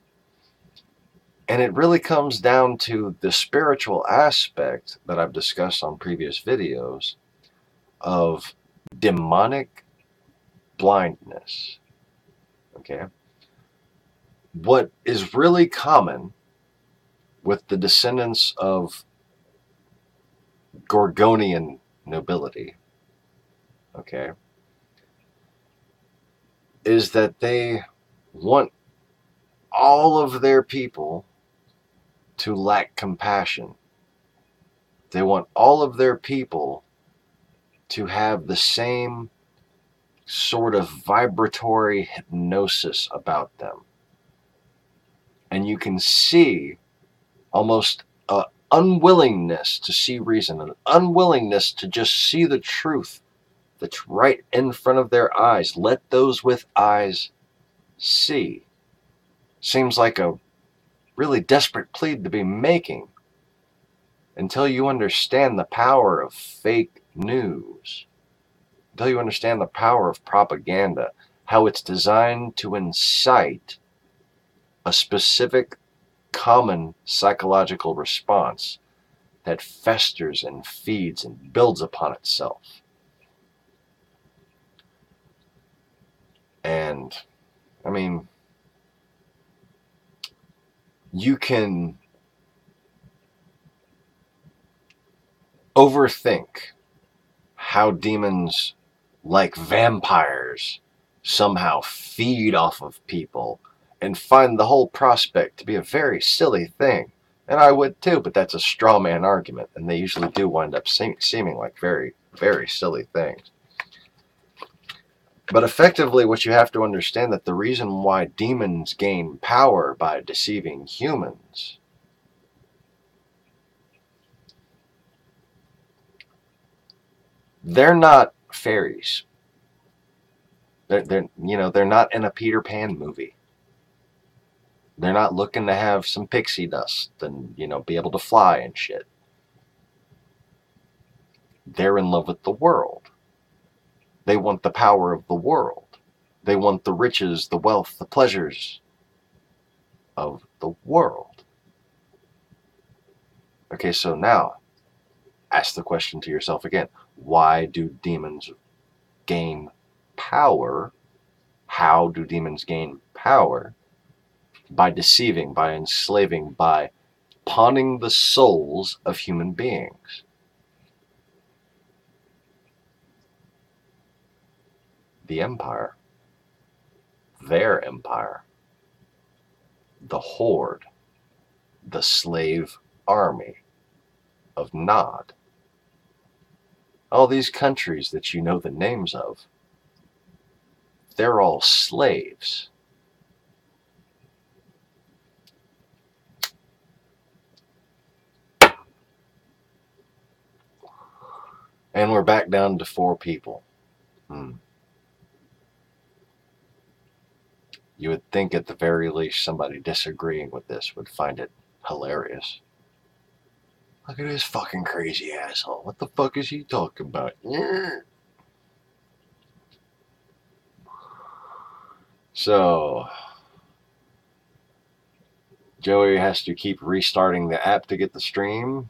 And it really comes down to the spiritual aspect that I've discussed on previous videos of demonic blindness. Okay? What is really common with the descendants of Gorgonian nobility, okay, is that they want all of their people to lack compassion. They want all of their people to have the same sort of vibratory hypnosis about them. And you can see almost an unwillingness to see reason, an unwillingness to just see the truth that's right in front of their eyes. Let those with eyes see. Seems like a really desperate plea to be making until you understand the power of fake news, until you understand the power of propaganda, how it's designed to incite a specific common psychological response that festers and feeds and builds upon itself. And, I mean, you can overthink how demons, like vampires, somehow feed off of people and find the whole prospect to be a very silly thing. And I would too, but that's a straw man argument, and they usually do wind up seeming like very, very silly things. But effectively, what you have to understand that the reason why demons gain power by deceiving humans they're not fairies. They're not in a Peter Pan movie. They're not looking to have some pixie dust and, be able to fly and shit. They're in love with the world. They want the power of the world. They want the riches, the wealth, the pleasures of the world. Okay, so now, ask the question to yourself again. Why do demons gain power? How do demons gain power? By deceiving, by enslaving, by pawning the souls of human beings. The empire, their empire, the horde, the slave army of Nod, all these countries that you know the names of, they're all slaves. And we're back down to 4 people. You would think at the very least somebody disagreeing with this would find it hilarious. Look at this fucking crazy asshole. What the fuck is he talking about? So, Joey has to keep restarting the app to get the stream.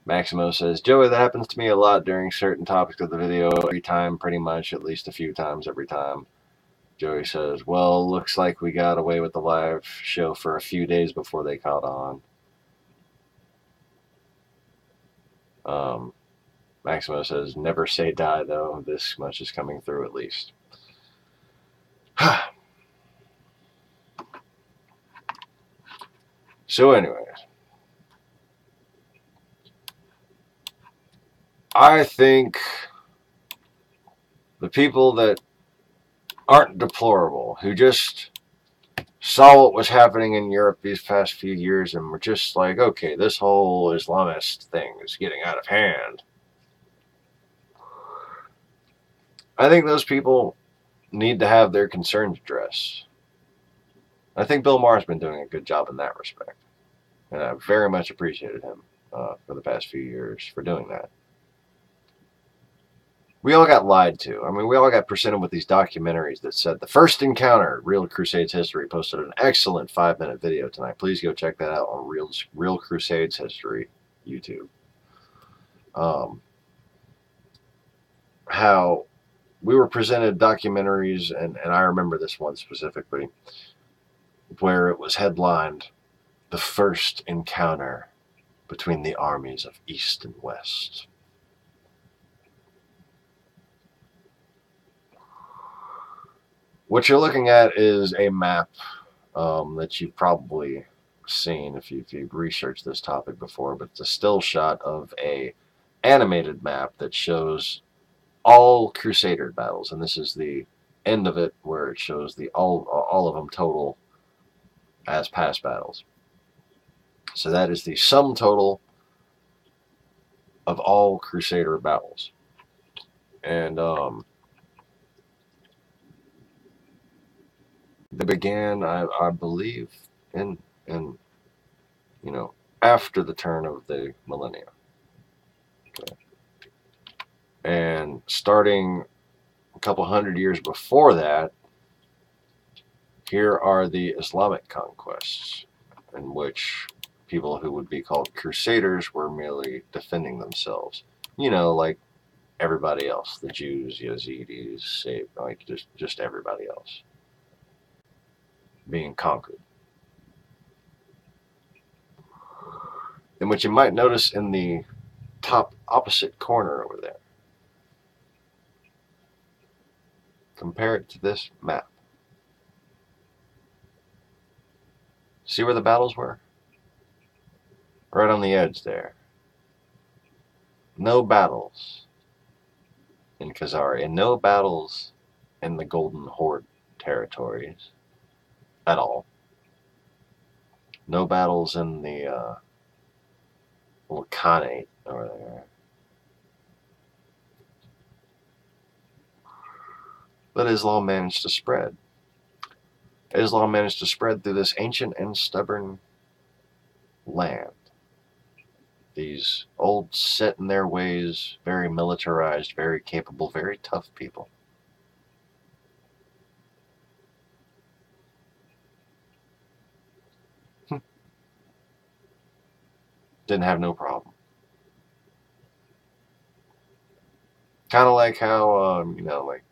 Maximo says, Joey, that happens to me a lot during certain topics of the video. Every time, pretty much, at least a few times every time. Joey says, well, looks like we got away with the live show for a few days before they caught on. Maximo says, never say die, though. This much is coming through at least. So anyways, I think the people that aren't deplorable, who just saw what was happening in Europe these past few years and were just like, okay, this whole Islamist thing is getting out of hand. I think those people need to have their concerns addressed. I think Bill Maher's been doing a good job in that respect. And I very much appreciated him for the past few years for doing that. We all got lied to. I mean, we all got presented with these documentaries that said the first encounter, Real Crusades History, posted an excellent 5-minute video tonight. Please go check that out on Real Crusades History YouTube. How we were presented documentaries, and I remember this one specifically, where it was headlined, The First Encounter Between the Armies of East and West. What you're looking at is a map that you've probably seen if you've researched this topic before, but it's a still shot of a animated map that shows all Crusader battles, and this is the end of it where it shows the all of them total as past battles. So that is the sum total of all Crusader battles, and they began, I believe, in after the turn of the millennium. Okay. And starting a couple hundred years before that, here are the Islamic conquests, in which people who would be called Crusaders were merely defending themselves. Like everybody else, the Jews, Yazidis, like just everybody else being conquered. And what you might notice in the top opposite corner over there, compare it to this map. See where the battles were? Right on the edge there. No battles in Khazari, and no battles in the Golden Horde territories at all. No battles in the little Khanate over there. But Islam managed to spread. Islam managed to spread through this ancient and stubborn land. These old, set in their ways, very militarized, very capable, very tough people. Didn't have no problem. Kind of like how, like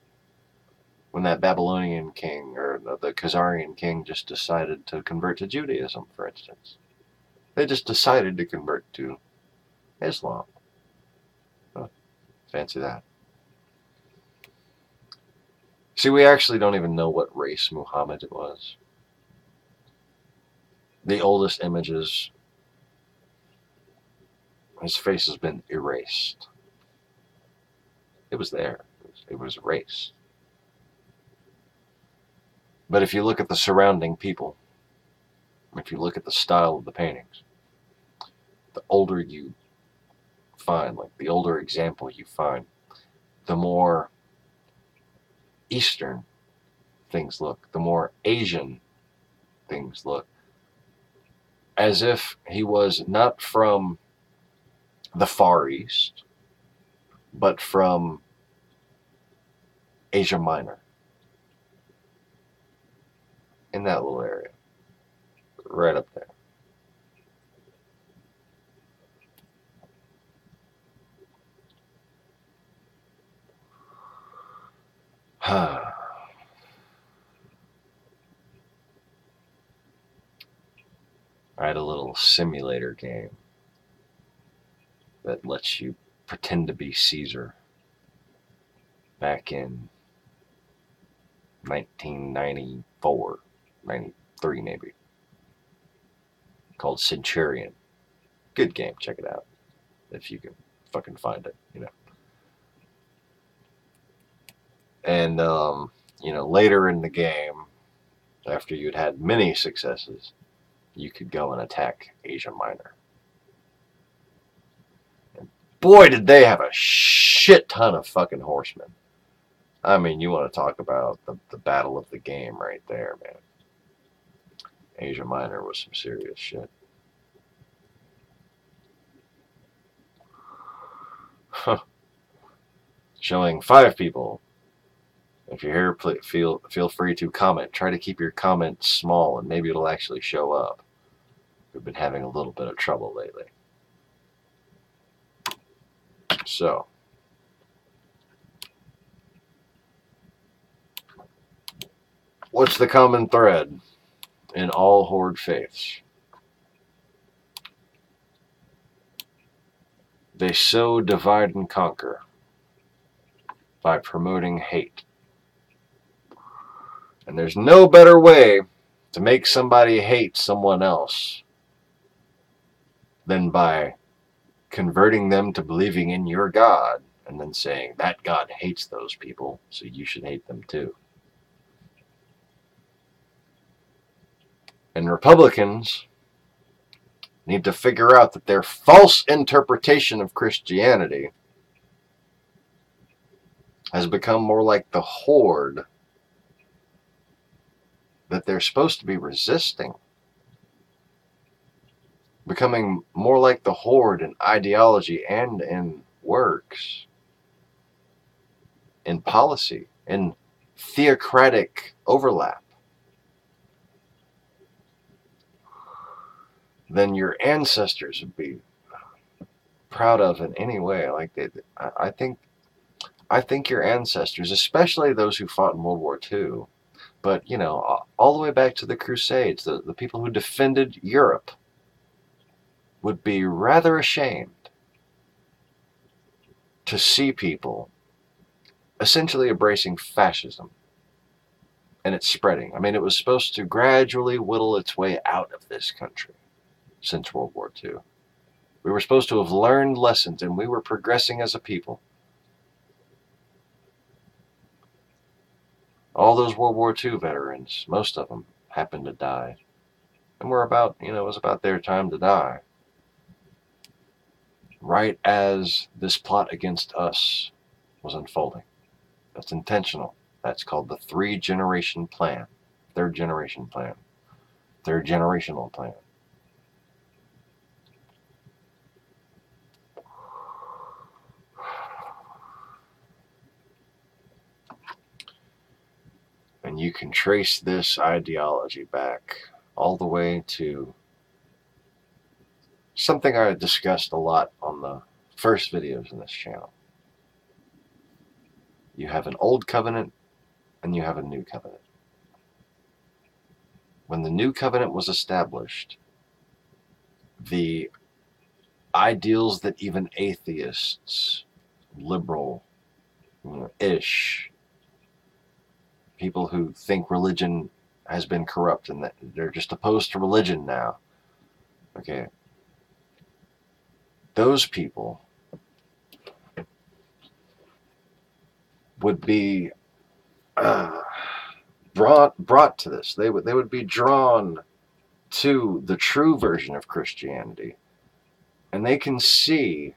when that Babylonian king or the Khazarian king just decided to convert to Judaism, for instance. They just decided to convert to Islam. Oh, fancy that. See, we actually don't even know what race Muhammad was. The oldest images his face has been erased. It was there. It was erased. But if you look at the surrounding people, if you look at the style of the paintings, the older you find, like the older example you find, the more Eastern things look, the more Asian things look, as if he was not from the Far East, but from Asia Minor, in that little area, right up there. I had a little simulator game that lets you pretend to be Caesar back in 1994, 93 maybe, called Centurion. Good game, check it out if you can fucking find it, you know. And you know, later in the game, after you'd had many successes, you could go and attack Asia Minor. And boy, did they have a shit ton of fucking horsemen. I mean, you want to talk about the battle of the game right there, man. Asia Minor was some serious shit. Showing 5 people. If you're here, feel free to comment. Try to keep your comments small, and maybe it'll actually show up. We've been having a little bit of trouble lately. So, what's the common thread in all Horde faiths? They sow, divide, and conquer by promoting hate. And there's no better way to make somebody hate someone else than by converting them to believing in your God and then saying that God hates those people, so you should hate them too. And Republicans need to figure out that their false interpretation of Christianity has become more like the horde that they're supposed to be resisting. Becoming more like the horde in ideology and in works, in policy, in theocratic overlap, than your ancestors would be proud of in any way. Like I think your ancestors, especially those who fought in World War II, but you know, all the way back to the Crusades, the people who defended Europe, would be rather ashamed to see people essentially embracing fascism and it's spreading. I mean, it was supposed to gradually whittle its way out of this country since World War II. We were supposed to have learned lessons, and we were progressing as a people. All those World War II veterans, most of them happened to die. And we're about, you know, it was about their time to die. Right as this plot against us was unfolding. That's intentional. That's called the 3-generation plan. 3rd-generation plan. 3rd-generational plan. And you can trace this ideology back all the way to something I discussed a lot on the first videos in this channel. You have an old covenant and you have a new covenant. When the new covenant was established, the ideals that even atheists, liberal, ish, people who think religion has been corrupt and that they're just opposed to religion now. Okay. those people would be brought to this. They would be drawn to the true version of Christianity, and they can see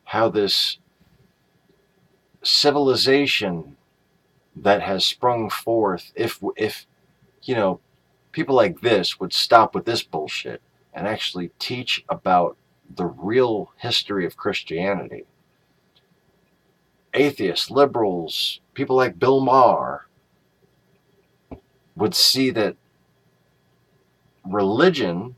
how this civilization that has sprung forth, if you know, people like this would stop with this bullshit and actually teach about the real history of Christianity. Atheists, liberals, people like Bill Maher would see that religion,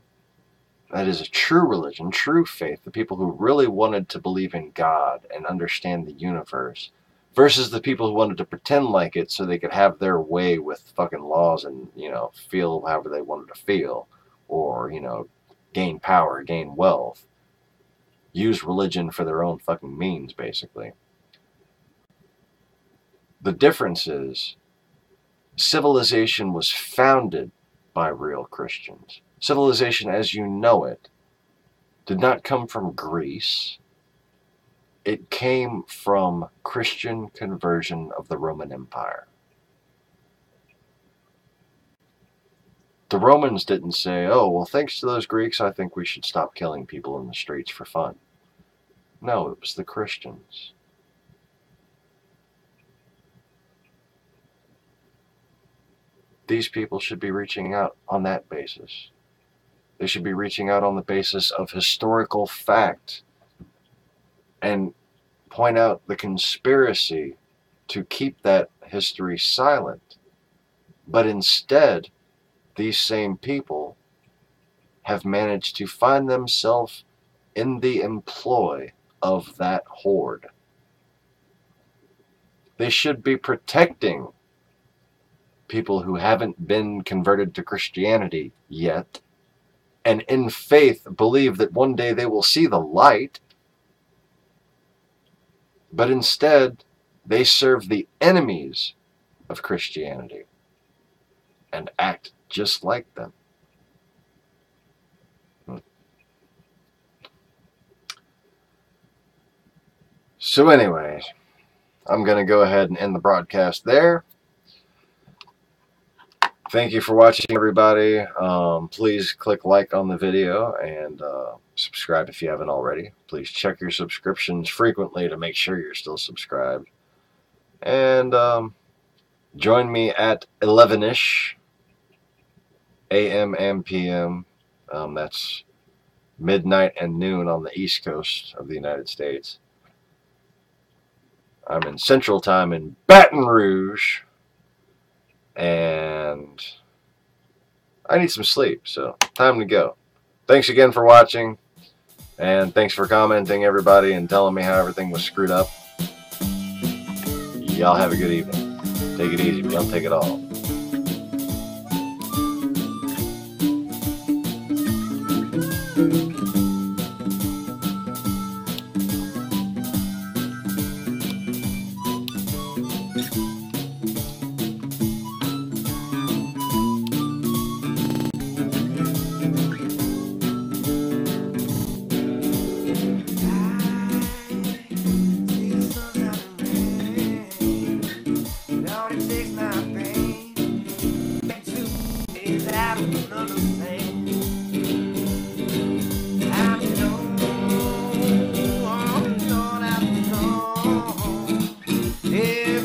that is a true religion, true faith, the people who really wanted to believe in God and understand the universe, versus the people who wanted to pretend like it so they could have their way with fucking laws and, you know, feel however they wanted to feel, or, you know, gain power, gain wealth, use religion for their own fucking means, basically. The difference is civilization was founded by real Christians. Civilization as you know it did not come from Greece. It came from Christian conversion of the Roman Empire. The Romans didn't say, oh, well, thanks to those Greeks, I think we should stop killing people in the streets for fun. No, it was the Christians. These people should be reaching out on that basis. They should be reaching out on the basis of historical fact and point out the conspiracy to keep that history silent. But instead, these same people have managed to find themselves in the employ of that horde. They should be protecting people who haven't been converted to Christianity yet, and in faith believe that one day they will see the light, but instead they serve the enemies of Christianity and act just like them. So anyway, I'm going to go ahead and end the broadcast there. Thank you for watching, everybody. Please click like on the video and subscribe if you haven't already. Please check your subscriptions frequently to make sure you're still subscribed. And join me at 11-ish a.m. and p.m. That's midnight and noon on the East Coast of the United States. I'm in Central Time in Baton Rouge. And I need some sleep, so time to go. Thanks again for watching, and thanks for commenting, everybody, and telling me how everything was screwed up. Y'all have a good evening. Take it easy, but don't take it all.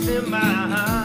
In my heart.